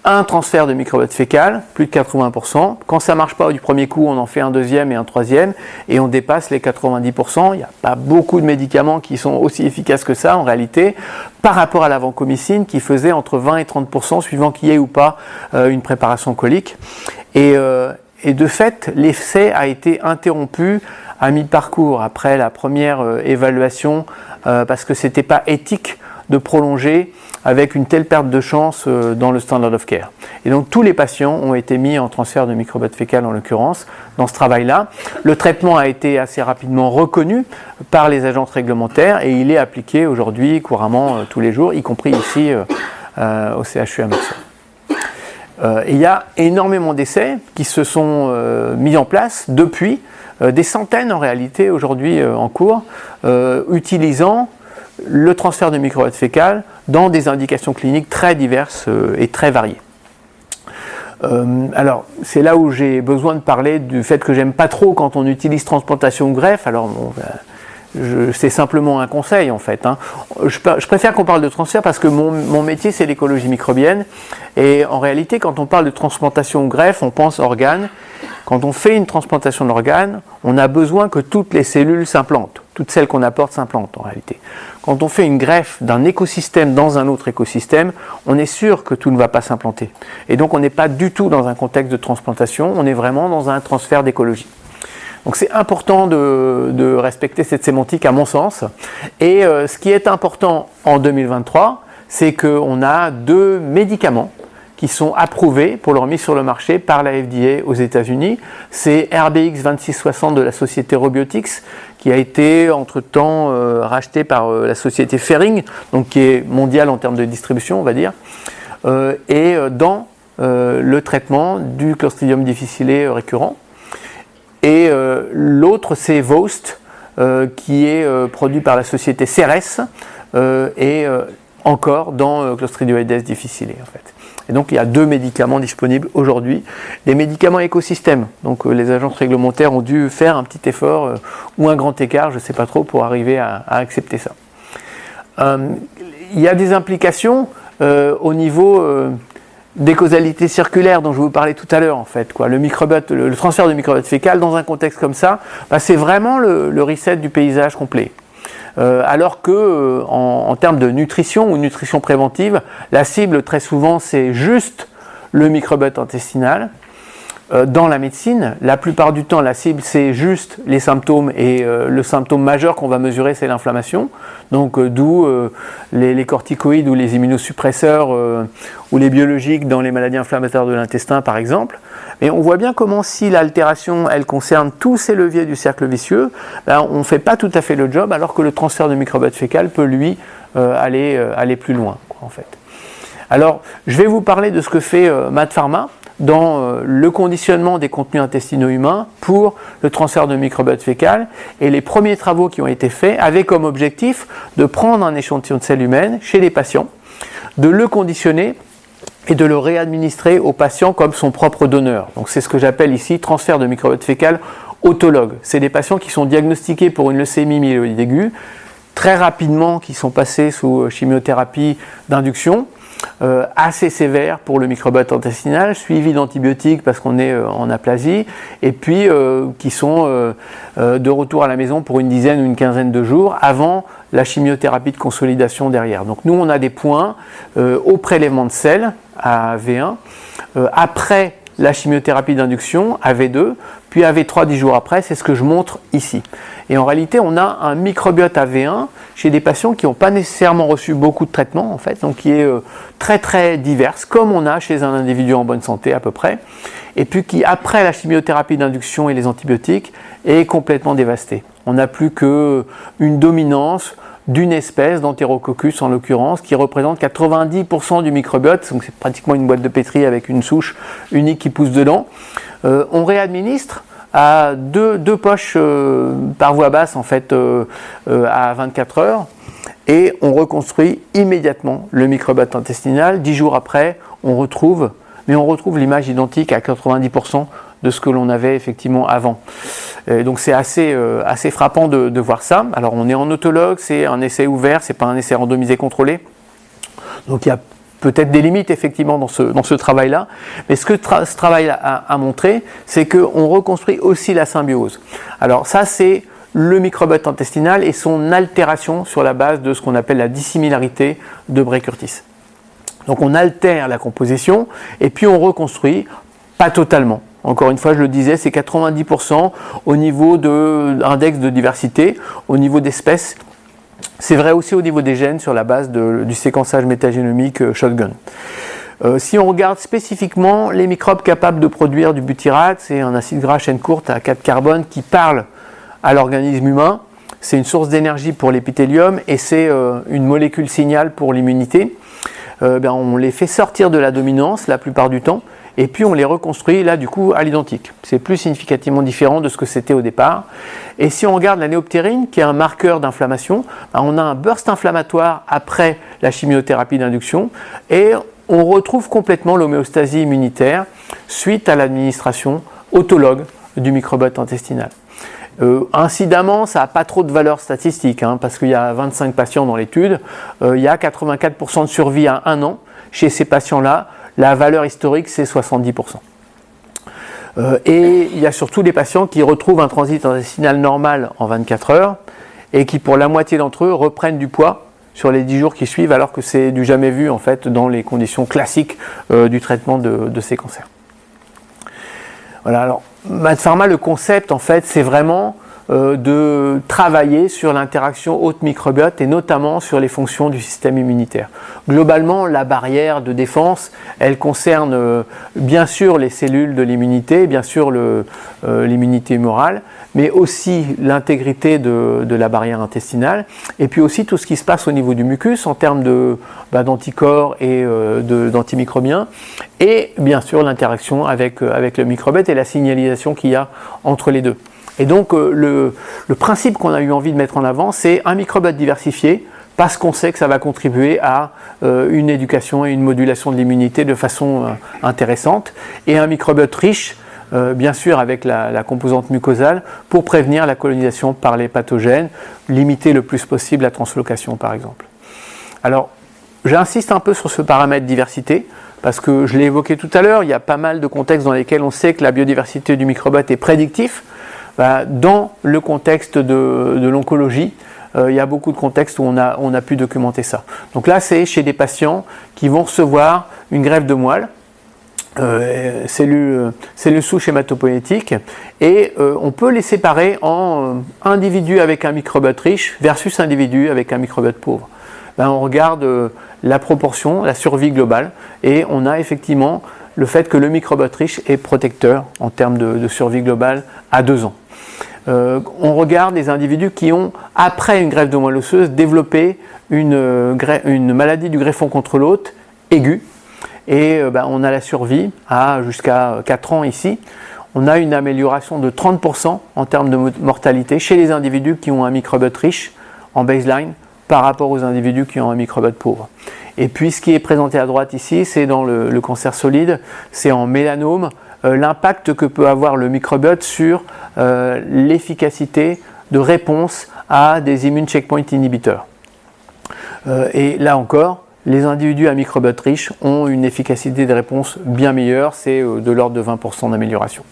un transfert de microbiote fécal, plus de 80%. Quand ça ne marche pas du premier coup, on en fait un deuxième et un troisième, et on dépasse les 90%. Il n'y a pas beaucoup de médicaments qui sont aussi efficaces que ça, en réalité, par rapport à la vancomycine, qui faisait entre 20 et 30%, suivant qu'il y ait ou pas une préparation colique. Et de fait, l'essai a été interrompu à mi-parcours, après la première évaluation, parce que ce n'était pas éthique de prolonger avec une telle perte de chance dans le standard of care. Et donc tous les patients ont été mis en transfert de microbiote fécal en l'occurrence dans ce travail-là. Le traitement a été assez rapidement reconnu par les agences réglementaires et il est appliqué aujourd'hui couramment tous les jours, y compris ici au CHU à Marseille. Il y a énormément d'essais qui se sont mis en place depuis, des centaines en réalité aujourd'hui en cours, utilisant le transfert de microbiote fécal dans des indications cliniques très diverses et très variées. Alors, c'est là où j'ai besoin de parler du fait que j'aime pas trop quand on utilise transplantation ou greffe. Alors, bon, c'est simplement un conseil en fait. Je préfère qu'on parle de transfert parce que mon métier c'est l'écologie microbienne et en réalité quand on parle de transplantation ou greffe on pense organes. Quand on fait une transplantation d'organes, on a besoin que toutes les cellules s'implantent, toutes celles qu'on apporte s'implantent en réalité. Quand on fait une greffe d'un écosystème dans un autre écosystème, on est sûr que tout ne va pas s'implanter. Et donc on n'est pas du tout dans un contexte de transplantation, on est vraiment dans un transfert d'écologie. Donc c'est important de respecter cette sémantique à mon sens. Et ce qui est important en 2023, c'est qu'on a 2 médicaments qui sont approuvés pour leur mise sur le marché par la FDA aux États-Unis. C'est RBX 2660 de la société Robiotics, qui a été entre-temps racheté par la société Ferring, donc qui est mondiale en termes de distribution, on va dire, et dans le traitement du Clostridium difficile récurrent. Et l'autre, c'est Vost, qui est produit par la société Ceres, et encore dans Clostridioides difficile, en fait. Et donc il y a 2 médicaments disponibles aujourd'hui, des médicaments écosystèmes. Donc les agences réglementaires ont dû faire un petit effort ou un grand écart, je ne sais pas trop, pour arriver à accepter ça. Il y a des implications au niveau des causalités circulaires dont je vous parlais tout à l'heure en fait. Le transfert de microbiote fécal dans un contexte comme ça, c'est vraiment le reset du paysage complet. Alors que en termes de nutrition ou nutrition préventive, la cible très souvent c'est juste le microbiote intestinal. Dans la médecine, la plupart du temps la cible c'est juste les symptômes et le symptôme majeur qu'on va mesurer c'est l'inflammation. Donc d'où les corticoïdes ou les immunosuppresseurs ou les biologiques dans les maladies inflammatoires de l'intestin par exemple. Mais on voit bien comment si l'altération elle concerne tous ces leviers du cercle vicieux, on ne fait pas tout à fait le job alors que le transfert de microbiote fécal peut lui aller plus loin en fait. Alors je vais vous parler de ce que fait MaaT Pharma dans le conditionnement des contenus intestinaux humains pour le transfert de microbiote fécal, et les premiers travaux qui ont été faits avaient comme objectif de prendre un échantillon de selles humaines chez les patients, de le conditionner et de le réadministrer au patient comme son propre donneur. Donc c'est ce que j'appelle ici transfert de microbiote fécal autologue. C'est des patients qui sont diagnostiqués pour une leucémie myéloïde aiguë, très rapidement qui sont passés sous chimiothérapie d'induction, assez sévère pour le microbiote intestinal, suivi d'antibiotiques parce qu'on est en aplasie, et puis qui sont de retour à la maison pour une dizaine ou une quinzaine de jours avant la chimiothérapie de consolidation derrière. Donc nous on a des points au prélèvement de sel à V1, après la chimiothérapie d'induction à V2, puis à V3 10 jours après, c'est ce que je montre ici. Et en réalité, on a un microbiote à V1 chez des patients qui n'ont pas nécessairement reçu beaucoup de traitements, en fait, donc qui est très très divers, comme on a chez un individu en bonne santé à peu près, et puis qui, après la chimiothérapie d'induction et les antibiotiques, est complètement dévasté. On n'a plus qu'une dominance d'une espèce d'Enterococcus en l'occurrence, qui représente 90% du microbiote, donc c'est pratiquement une boîte de pétri avec une souche unique qui pousse dedans. On réadministre à deux poches par voie basse en fait à 24 heures, et on reconstruit immédiatement le microbiote intestinal. 10 jours après, on retrouve l'image identique à 90% de ce que l'on avait effectivement avant. Donc c'est assez frappant de voir ça. Alors on est en autologue, c'est un essai ouvert, c'est pas un essai randomisé contrôlé. Donc il y a peut-être des limites effectivement dans ce travail-là. Mais ce que ce travail a montré, c'est qu'on reconstruit aussi la symbiose. Alors ça c'est le microbiote intestinal et son altération sur la base de ce qu'on appelle la dissimilarité de Bray-Curtis. Donc on altère la composition et puis on reconstruit, pas totalement. Encore une fois, je le disais, c'est 90% au niveau de l'index de diversité, au niveau d'espèces. C'est vrai aussi au niveau des gènes sur la base du séquençage métagénomique shotgun. Si on regarde spécifiquement les microbes capables de produire du butyrate, c'est un acide gras chaîne courte à 4 carbone qui parle à l'organisme humain. C'est une source d'énergie pour l'épithélium et c'est une molécule signal pour l'immunité. On les fait sortir de la dominance la plupart du temps. Et puis on les reconstruit là du coup à l'identique. C'est plus significativement différent de ce que c'était au départ. Et si on regarde la néoptérine, qui est un marqueur d'inflammation, on a un burst inflammatoire après la chimiothérapie d'induction et on retrouve complètement l'homéostasie immunitaire suite à l'administration autologue du microbiote intestinal. Incidemment, ça n'a pas trop de valeur statistique, parce qu'il y a 25 patients dans l'étude, il y a 84% de survie à 1 an chez ces patients-là. La valeur historique, c'est 70%. Et il y a surtout des patients qui retrouvent un transit intestinal normal en 24 heures et qui, pour la moitié d'entre eux, reprennent du poids sur les 10 jours qui suivent, alors que c'est du jamais vu en fait dans les conditions classiques du traitement de ces cancers. Voilà, alors MaaT Pharma, le concept en fait, c'est vraiment de travailler sur l'interaction hôte-microbiote et notamment sur les fonctions du système immunitaire. Globalement, la barrière de défense, elle concerne bien sûr les cellules de l'immunité, bien sûr l'immunité humorale, mais aussi l'intégrité de la barrière intestinale, et puis aussi tout ce qui se passe au niveau du mucus en termes d'anticorps et d'antimicrobiens, et bien sûr l'interaction avec le microbiote et la signalisation qu'il y a entre les deux. Et donc le principe qu'on a eu envie de mettre en avant, c'est un microbiote diversifié, parce qu'on sait que ça va contribuer à une éducation et une modulation de l'immunité de façon intéressante. Et un microbiote riche, bien sûr avec la composante mucosale, pour prévenir la colonisation par les pathogènes, limiter le plus possible la translocation par exemple. Alors, j'insiste un peu sur ce paramètre diversité, parce que je l'ai évoqué tout à l'heure, il y a pas mal de contextes dans lesquels on sait que la biodiversité du microbiote est prédictif. Dans le contexte de l'oncologie, il y a beaucoup de contextes où on a pu documenter ça. Donc là, c'est chez des patients qui vont recevoir une greffe de moelle, cellules souches hématopoïétiques, et on peut les séparer en individus avec un microbiote riche versus individus avec un microbiote pauvre. On regarde la proportion, la survie globale, et on a effectivement le fait que le microbiote riche est protecteur en termes de survie globale à 2 ans. On regarde les individus qui ont, après une greffe de moelle osseuse, développé une maladie du greffon contre l'hôte aiguë, et on a la survie à jusqu'à 4 ans ici. On a une amélioration de 30% en termes de mortalité chez les individus qui ont un microbiote riche en baseline par rapport aux individus qui ont un microbiote pauvre. Et puis ce qui est présenté à droite ici, c'est dans le cancer solide, c'est en mélanome, l'impact que peut avoir le microbiote sur l'efficacité de réponse à des immune checkpoint inhibiteurs. Et là encore, les individus à microbiote riche ont une efficacité de réponse bien meilleure, c'est de l'ordre de 20% d'amélioration.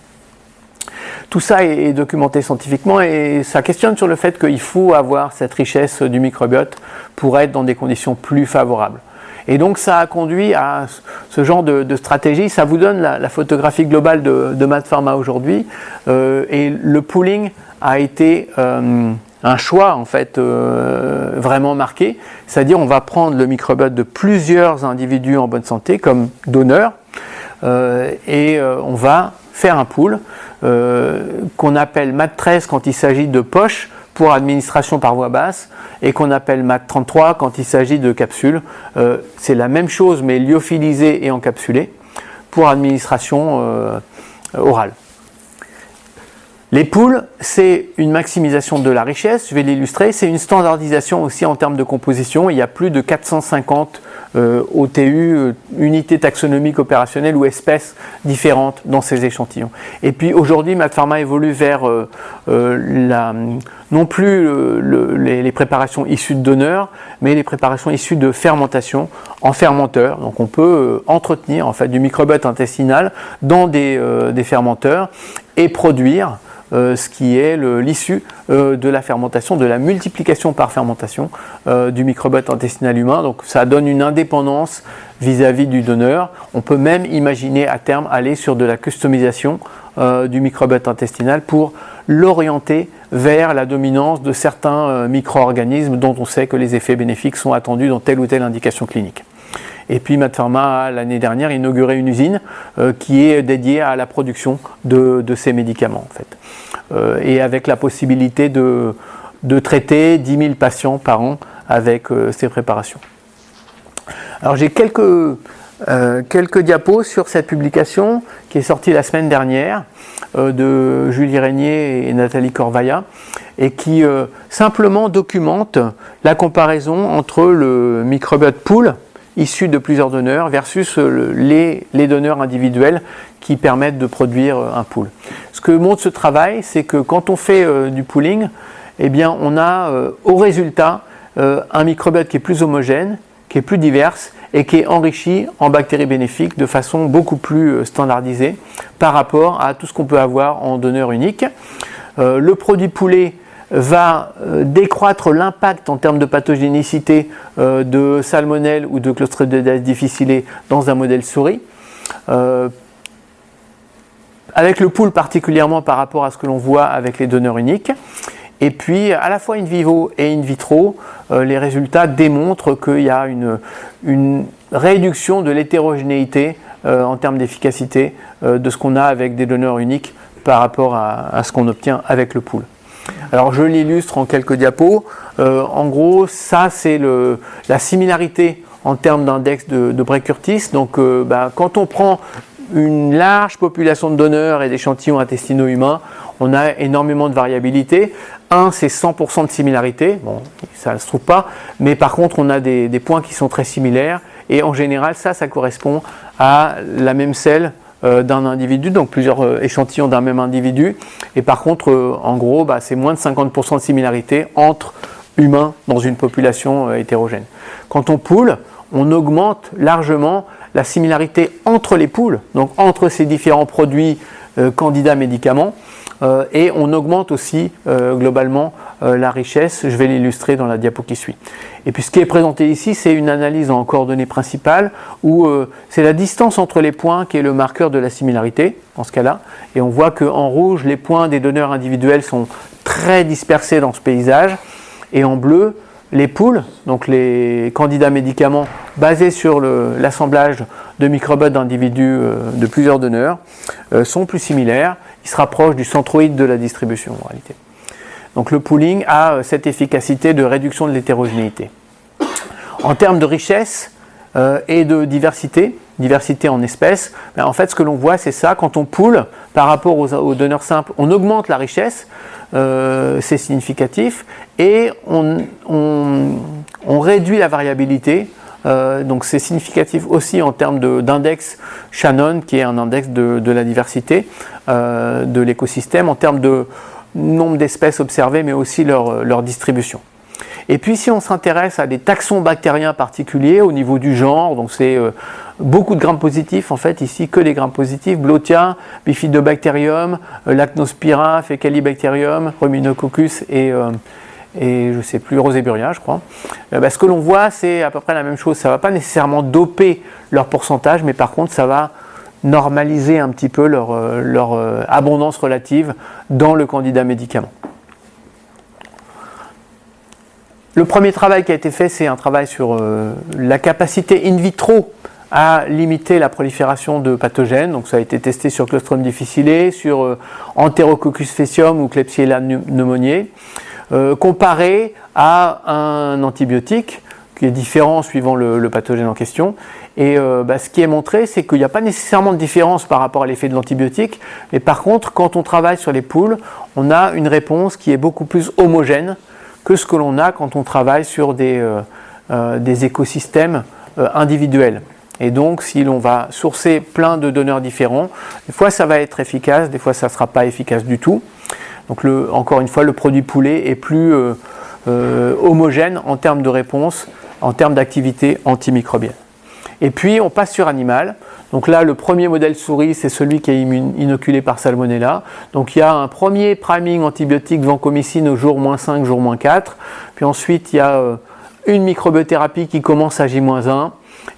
Tout ça est documenté scientifiquement et ça questionne sur le fait qu'il faut avoir cette richesse du microbiote pour être dans des conditions plus favorables. Et donc ça a conduit à ce genre de stratégie. Ça vous donne la photographie globale de MaaT Pharma aujourd'hui. Et le pooling a été un choix en fait vraiment marqué. C'est-à-dire on va prendre le microbiote de plusieurs individus en bonne santé comme donneurs et on va faire un pool qu'on appelle MaaT13 quand il s'agit de poches pour administration par voie basse et qu'on appelle MaaT33 quand il s'agit de capsules. C'est la même chose mais lyophilisée et encapsulée pour administration orale. Les pools, c'est une maximisation de la richesse, je vais l'illustrer, c'est une standardisation aussi en termes de composition. Il y a plus de 450 OTU, unités taxonomiques opérationnelles ou espèces différentes dans ces échantillons. Et puis aujourd'hui, MaaT Pharma évolue vers non plus les préparations issues de donneurs, mais les préparations issues de fermentation en fermenteur. Donc on peut entretenir en fait du microbiote intestinal dans des fermenteurs et produire ce qui est l'issue de la fermentation, de la multiplication par fermentation du microbiote intestinal humain. Donc ça donne une indépendance vis-à-vis du donneur. On peut même imaginer à terme aller sur de la customisation du microbiote intestinal pour l'orienter vers la dominance de certains micro-organismes dont on sait que les effets bénéfiques sont attendus dans telle ou telle indication clinique. Et puis MaaT Pharma a l'année dernière inauguré une usine qui est dédiée à la production de ces médicaments en fait. Et avec la possibilité de traiter 10 000 patients par an avec ces préparations. Alors j'ai quelques diapos sur cette publication qui est sortie la semaine dernière de Julie Régnier et Nathalie Corvaia et qui simplement documente la comparaison entre le microbiote pool issus de plusieurs donneurs versus les donneurs individuels qui permettent de produire un pool. Ce que montre ce travail, c'est que quand on fait du pooling, eh bien, on a au résultat un microbiote qui est plus homogène, qui est plus divers et qui est enrichi en bactéries bénéfiques de façon beaucoup plus standardisée par rapport à tout ce qu'on peut avoir en donneur unique. Le produit poolé va décroître l'impact en termes de pathogénicité de salmonelle ou de Clostridium difficile dans un modèle souris. Avec le pool particulièrement par rapport à ce que l'on voit avec les donneurs uniques. Et puis à la fois in vivo et in vitro, les résultats démontrent qu'il y a une réduction de l'hétérogénéité en termes d'efficacité de ce qu'on a avec des donneurs uniques par rapport à ce qu'on obtient avec le pool. Alors je l'illustre en quelques diapos. En gros, ça c'est la similarité en termes d'index de Bray-Curtis. Donc quand on prend une large population de donneurs et d'échantillons intestinaux humains, on a énormément de variabilité. Un, c'est 100% de similarité, bon, ça ne se trouve pas, mais par contre, on a des points qui sont très similaires, et en général, ça correspond à la même selle d'un individu, donc plusieurs échantillons d'un même individu, et par contre, en gros, c'est moins de 50% de similarité entre humains dans une population hétérogène. Quand on pool, on augmente largement la similarité entre les poules, donc entre ces différents produits candidats médicaments, et on augmente aussi globalement la richesse. Je vais l'illustrer dans la diapo qui suit. Et puis ce qui est présenté ici, c'est une analyse en coordonnées principales où c'est la distance entre les points qui est le marqueur de la similarité dans ce cas-là. Et on voit qu'en rouge, les points des donneurs individuels sont très dispersés dans ce paysage, et en bleu, les poules, donc les candidats médicaments basés sur l'assemblage de microbiotes d'individus de plusieurs donneurs, sont plus similaires. Ils se rapprochent du centroïde de la distribution en réalité. Donc le pooling a cette efficacité de réduction de l'hétérogénéité. En termes de richesse et de diversité en espèces, en fait ce que l'on voit c'est ça, quand on pool par rapport aux donneurs simples, on augmente la richesse, c'est significatif, et on réduit la variabilité. Donc c'est significatif aussi en termes d'index Shannon, qui est un index de la diversité de l'écosystème, en termes de nombre d'espèces observées, mais aussi leur distribution. Et puis si on s'intéresse à des taxons bactériens particuliers au niveau du genre, donc c'est beaucoup de grammes positifs en fait, ici que des grammes positifs, Blotia, Bifidobacterium, Lacnospira, Fecalibacterium, Ruminococcus et je ne sais plus, Roseburia, je crois. Ce que l'on voit, c'est à peu près la même chose. Ça ne va pas nécessairement doper leur pourcentage, mais par contre, ça va normaliser un petit peu leur abondance relative dans le candidat médicament. Le premier travail qui a été fait, c'est un travail sur la capacité in vitro à limiter la prolifération de pathogènes. Donc ça a été testé sur Clostridium difficile, sur Enterococcus faecium ou Klebsiella pneumoniae. Comparé à un antibiotique qui est différent suivant le pathogène en question. Et ce qui est montré, c'est qu'il n'y a pas nécessairement de différence par rapport à l'effet de l'antibiotique, mais par contre, quand on travaille sur les poules, on a une réponse qui est beaucoup plus homogène que ce que l'on a quand on travaille sur des écosystèmes individuels. Et donc, si l'on va sourcer plein de donneurs différents, des fois ça va être efficace, des fois ça ne sera pas efficace du tout. Donc encore une fois, le produit poulet est plus homogène en termes de réponse, en termes d'activité antimicrobienne. Et puis on passe sur animal. Donc là, le premier modèle souris, c'est celui qui est inoculé par Salmonella. Donc il y a un premier priming antibiotique vancomycine au jour -5, jour -4. Puis ensuite, il y a une microbiothérapie qui commence à J-1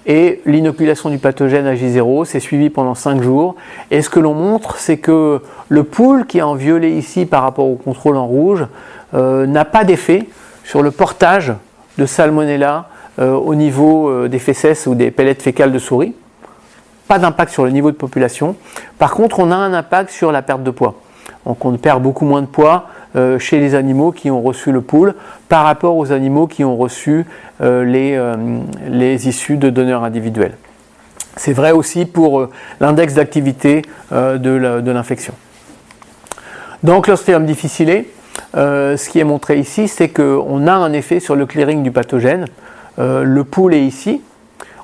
et l'inoculation du pathogène à J0. C'est suivi pendant 5 jours. Et ce que l'on montre, c'est que le pool qui est en violet ici par rapport au contrôle en rouge n'a pas d'effet sur le portage de Salmonella au niveau des fesses ou des pellettes fécales de souris. Pas d'impact sur le niveau de population. Par contre, on a un impact sur la perte de poids. Donc on perd beaucoup moins de poids chez les animaux qui ont reçu le pool par rapport aux animaux qui ont reçu les issues de donneurs individuels. C'est vrai aussi pour l'index d'activité de l'infection. Dans Clostridium difficile, ce qui est montré ici, c'est qu'on a un effet sur le clearing du pathogène. Le pool est ici.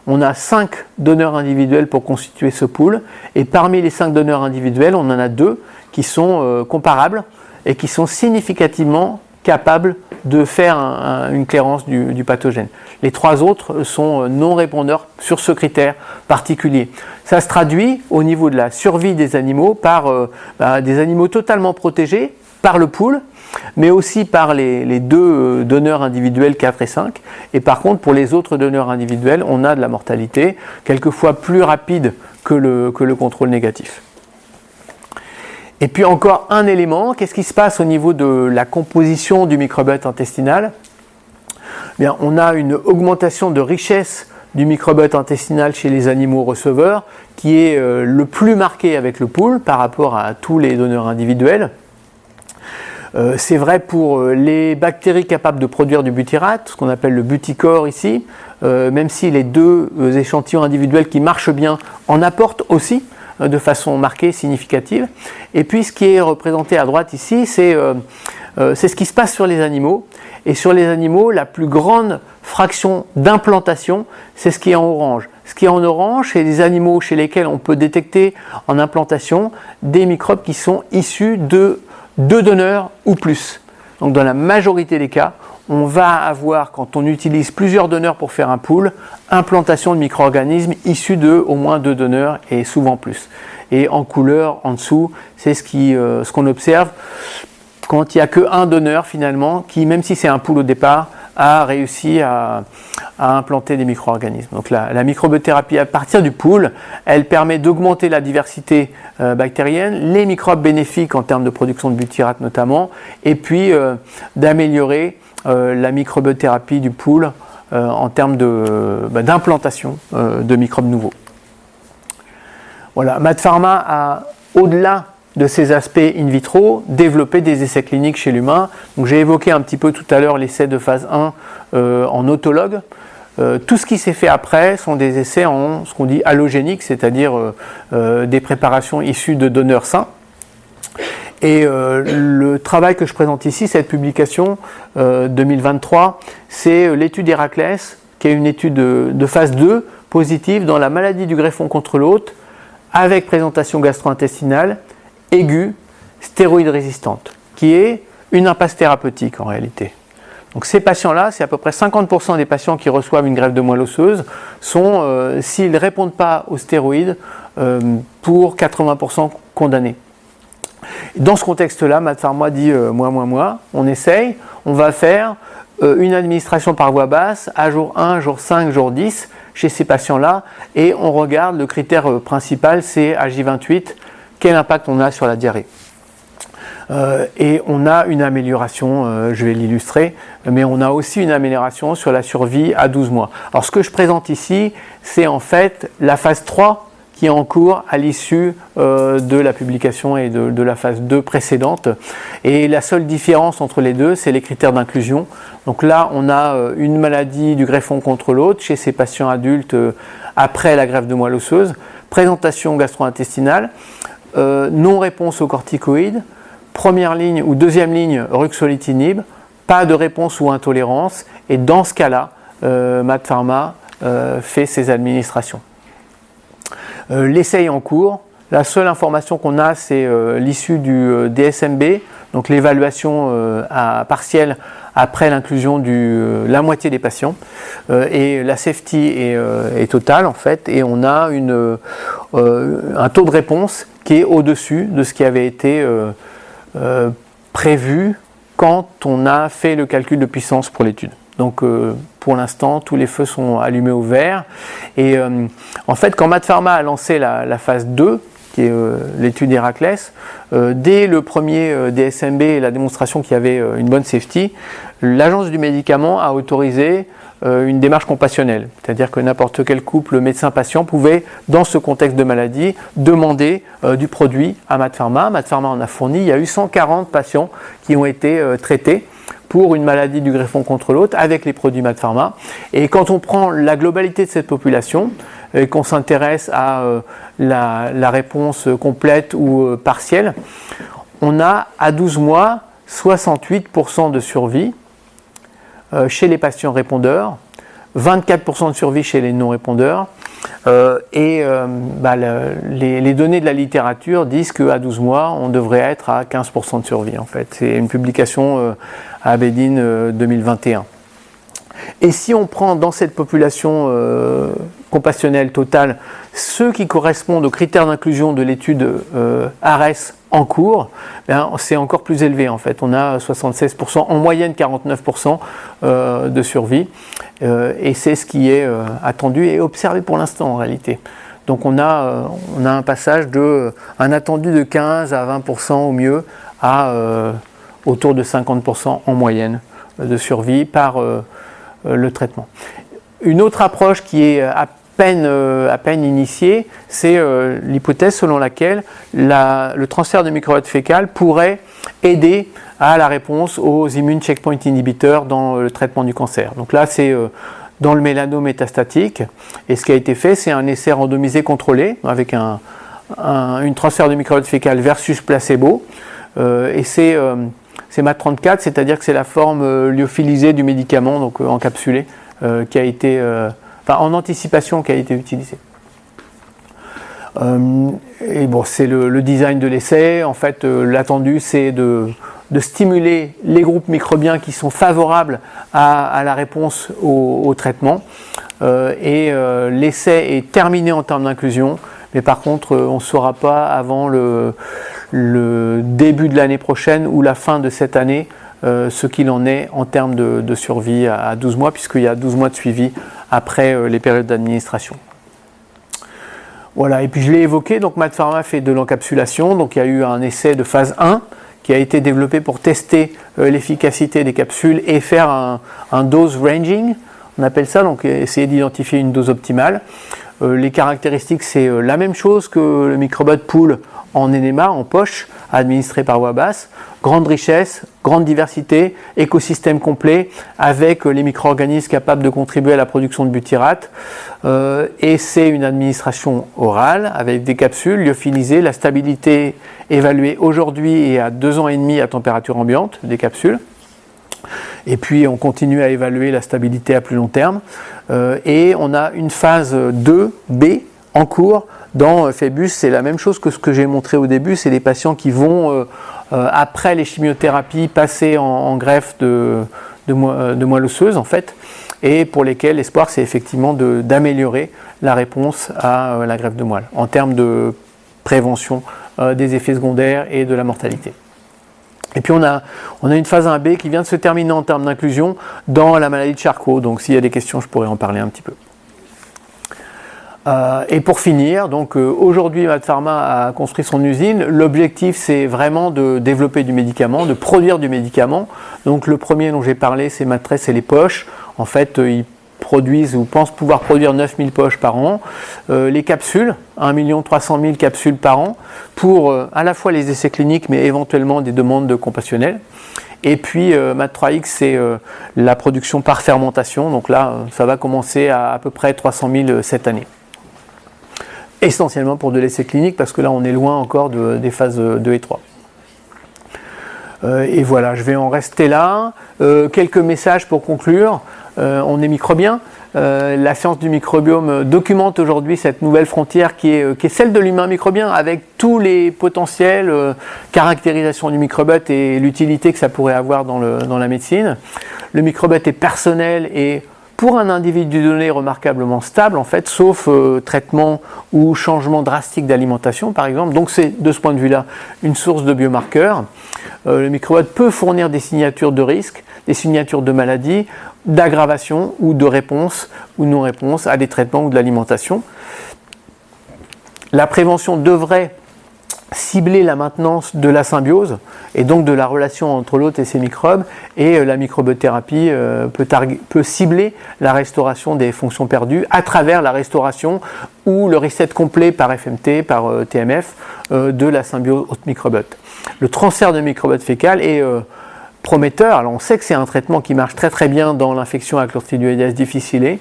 On a 5 donneurs individuels pour constituer ce pool. Et parmi les 5 donneurs individuels, on en a 2 qui sont comparables et qui sont significativement capables de faire une clairance du pathogène. Les 3 autres sont non répondeurs sur ce critère particulier. Ça se traduit au niveau de la survie des animaux par des animaux totalement protégés par le pool, mais aussi par les 2 donneurs individuels 4 et 5. Et par contre, pour les autres donneurs individuels, on a de la mortalité, quelquefois plus rapide que le contrôle négatif. Et puis encore un élément, qu'est-ce qui se passe au niveau de la composition du microbiote intestinal ? Bien, on a une augmentation de richesse du microbiote intestinal chez les animaux receveurs qui est le plus marqué avec le pool par rapport à tous les donneurs individuels. C'est vrai pour les bactéries capables de produire du butyrate, ce qu'on appelle le butycore ici, même si les 2 échantillons individuels qui marchent bien en apportent aussi de façon marquée, significative. Et puis ce qui est représenté à droite ici, c'est ce qui se passe sur les animaux. Et sur les animaux, la plus grande fraction d'implantation, c'est ce qui est en orange. Ce qui est en orange, c'est des animaux chez lesquels on peut détecter en implantation des microbes qui sont issus de 2 donneurs ou plus. Donc dans la majorité des cas, on va avoir, quand on utilise plusieurs donneurs pour faire un pool, implantation de micro-organismes issus de au moins 2 donneurs et souvent plus. Et en couleur, en dessous, c'est ce qu'on observe quand il n'y a qu'un donneur finalement, qui, même si c'est un pool au départ, a réussi à implanter des micro-organismes. Donc la microbiothérapie à partir du pool, elle permet d'augmenter la diversité bactérienne, les microbes bénéfiques en termes de production de butyrate notamment, et puis d'améliorer la microbiothérapie du pool en termes d'implantation de microbes nouveaux. Voilà, MaaT Pharma a, au-delà de ces aspects in vitro, développer des essais cliniques chez l'humain. Donc j'ai évoqué un petit peu tout à l'heure l'essai de phase 1 en autologue. Tout ce qui s'est fait après sont des essais en ce qu'on dit allogéniques, c'est-à-dire des préparations issues de donneurs sains. Et le travail que je présente ici, cette publication 2023, c'est l'étude Héraclès, qui est une étude de phase 2 positive dans la maladie du greffon contre l'hôte, avec présentation gastro-intestinale, aiguë, stéroïde résistante, qui est une impasse thérapeutique en réalité. Donc ces patients-là, c'est à peu près 50% des patients qui reçoivent une greffe de moelle osseuse, sont, s'ils ne répondent pas aux stéroïdes, pour 80% condamnés. Dans ce contexte-là, MaaT Pharma dit on essaye, on va faire une administration par voie basse à jour 1, jour 5, jour 10 chez ces patients-là, et on regarde, le critère principal, c'est AJ28, quel impact on a sur la diarrhée. Et on a une amélioration, je vais l'illustrer, mais on a aussi une amélioration sur la survie à 12 mois. Alors ce que je présente ici, c'est en fait la phase 3 qui est en cours à l'issue de la publication et de la phase 2 précédente. Et la seule différence entre les deux, c'est les critères d'inclusion. Donc là, on a une maladie du greffon contre l'hôte chez ces patients adultes après la greffe de moelle osseuse, présentation gastro-intestinale, non-réponse aux corticoïdes, première ligne ou deuxième ligne ruxolitinib, pas de réponse ou intolérance, et dans ce cas-là, MaaT Pharma fait ses administrations. L'essai est en cours. La seule information qu'on a, c'est l'issue du DSMB, donc l'évaluation partielle après l'inclusion de la moitié des patients. Et la safety est totale en fait, et on a un taux de réponse qui est au-dessus de ce qui avait été prévu quand on a fait le calcul de puissance pour l'étude. Donc pour l'instant, tous les feux sont allumés au vert. Et en fait, quand MaaT Pharma a lancé la phase 2, qui est l'étude Héraclès, dès le premier DSMB et la démonstration qu'il y avait une bonne safety, l'agence du médicament a autorisé une démarche compassionnelle. C'est-à-dire que n'importe quel couple médecin-patient pouvait, dans ce contexte de maladie, demander du produit à MaaT Pharma. MaaT Pharma en a fourni. Il y a eu 140 patients qui ont été traités pour une maladie du greffon contre l'hôte avec les produits MaaT Pharma. Et quand on prend la globalité de cette population et qu'on s'intéresse à la réponse complète ou partielle, on a à 12 mois 68% de survie chez les patients répondeurs, 24% de survie chez les non-répondeurs, les données de la littérature disent qu'à 12 mois, on devrait être à 15% de survie en fait. C'est une publication à Abedin 2021. Et si on prend dans cette population compassionnelle totale ceux qui correspondent aux critères d'inclusion de l'étude ARES en cours, c'est encore plus élevé en fait. On a 76%, en moyenne 49% de survie, et c'est ce qui est attendu et observé pour l'instant en réalité. Donc on a un passage un attendu de 15 à 20% au mieux à autour de 50% en moyenne de survie par le traitement. Une autre approche qui est à peine initiée, c'est l'hypothèse selon laquelle le transfert de microbiote fécal pourrait aider à la réponse aux immune checkpoint inhibiteurs dans le traitement du cancer. Donc là, c'est dans le mélanome métastatique, et ce qui a été fait, c'est un essai randomisé contrôlé avec un une transfert de microbiote fécal versus placebo. Et c'est MAT34, c'est-à-dire que c'est la forme lyophilisée du médicament, donc encapsulé, qui a été, en anticipation, qui a été utilisée. Et bon, c'est le design de l'essai. En fait, l'attendu, c'est de stimuler les groupes microbiens qui sont favorables à la réponse au traitement. L'essai est terminé en termes d'inclusion, mais par contre, on ne saura pas avant le début de l'année prochaine ou la fin de cette année ce qu'il en est en termes de survie à 12 mois, puisqu'il y a 12 mois de suivi après les périodes d'administration. Voilà, et puis je l'ai évoqué, donc MaaT Pharma fait de l'encapsulation, donc il y a eu un essai de phase 1 qui a été développé pour tester l'efficacité des capsules et faire un dose ranging, on appelle ça, donc essayer d'identifier une dose optimale. Les caractéristiques, c'est la même chose que le microbot pool en NMA, en poche, administré par voie basse. Grande richesse, grande diversité, écosystème complet, avec les micro-organismes capables de contribuer à la production de butyrate. Et c'est une administration orale, avec des capsules lyophilisées, la stabilité évaluée aujourd'hui et à 2 ans et demi à température ambiante des capsules. Et puis on continue à évaluer la stabilité à plus long terme. Et on a une phase 2B en cours dans Phébus. C'est la même chose que ce que j'ai montré au début, c'est les patients qui vont, après les chimiothérapies, passer en greffe de moelle osseuse en fait, et pour lesquels l'espoir c'est effectivement d'améliorer la réponse à la greffe de moelle en termes de prévention des effets secondaires et de la mortalité. Et puis on a une phase 1B qui vient de se terminer en termes d'inclusion dans la maladie de Charcot. Donc s'il y a des questions, je pourrais en parler un petit peu. Et pour finir, donc aujourd'hui MaaT Pharma a construit son usine. L'objectif c'est vraiment de développer du médicament, de produire du médicament. Donc le premier dont j'ai parlé c'est MaaT13 et les poches. En fait ils produisent ou pensent pouvoir produire 9000 poches par an. Les capsules, 1 300 000 capsules par an pour à la fois les essais cliniques mais éventuellement des demandes de compassionnels. Et puis MaaT3X c'est la production par fermentation. Donc là ça va commencer à peu près 300 000 cette année. Essentiellement pour de l'essai clinique parce que là on est loin encore des phases 2 et 3. Et voilà, je vais en rester là. Quelques messages pour conclure. On est microbien. La science du microbiome documente aujourd'hui cette nouvelle frontière qui est celle de l'humain microbien avec tous les potentiels, caractérisations du microbiote et l'utilité que ça pourrait avoir dans la médecine. Le microbiote est personnel et pour un individu donné remarquablement stable en fait, sauf traitement ou changement drastique d'alimentation par exemple. Donc c'est de ce point de vue-là une source de biomarqueurs. Le microbiote peut fournir des signatures de risque, des signatures de maladie, d'aggravation ou de réponse ou non-réponse à des traitements ou de l'alimentation. La prévention devrait cibler la maintenance de la symbiose et donc de la relation entre l'hôte et ses microbes, et la microbiothérapie peut cibler la restauration des fonctions perdues à travers la restauration ou le reset complet par FMT, par TMF de la symbiose hôte-microbiote. Le transfert de microbiote fécal est prometteur. Alors on sait que c'est un traitement qui marche très très bien dans l'infection à Clostridium difficile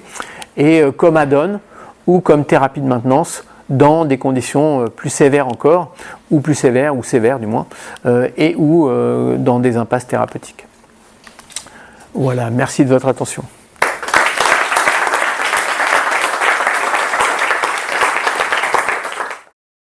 et comme add-on ou comme thérapie de maintenance dans des conditions plus sévères encore, ou plus sévères, ou sévères du moins, et ou dans des impasses thérapeutiques. Voilà, merci de votre attention.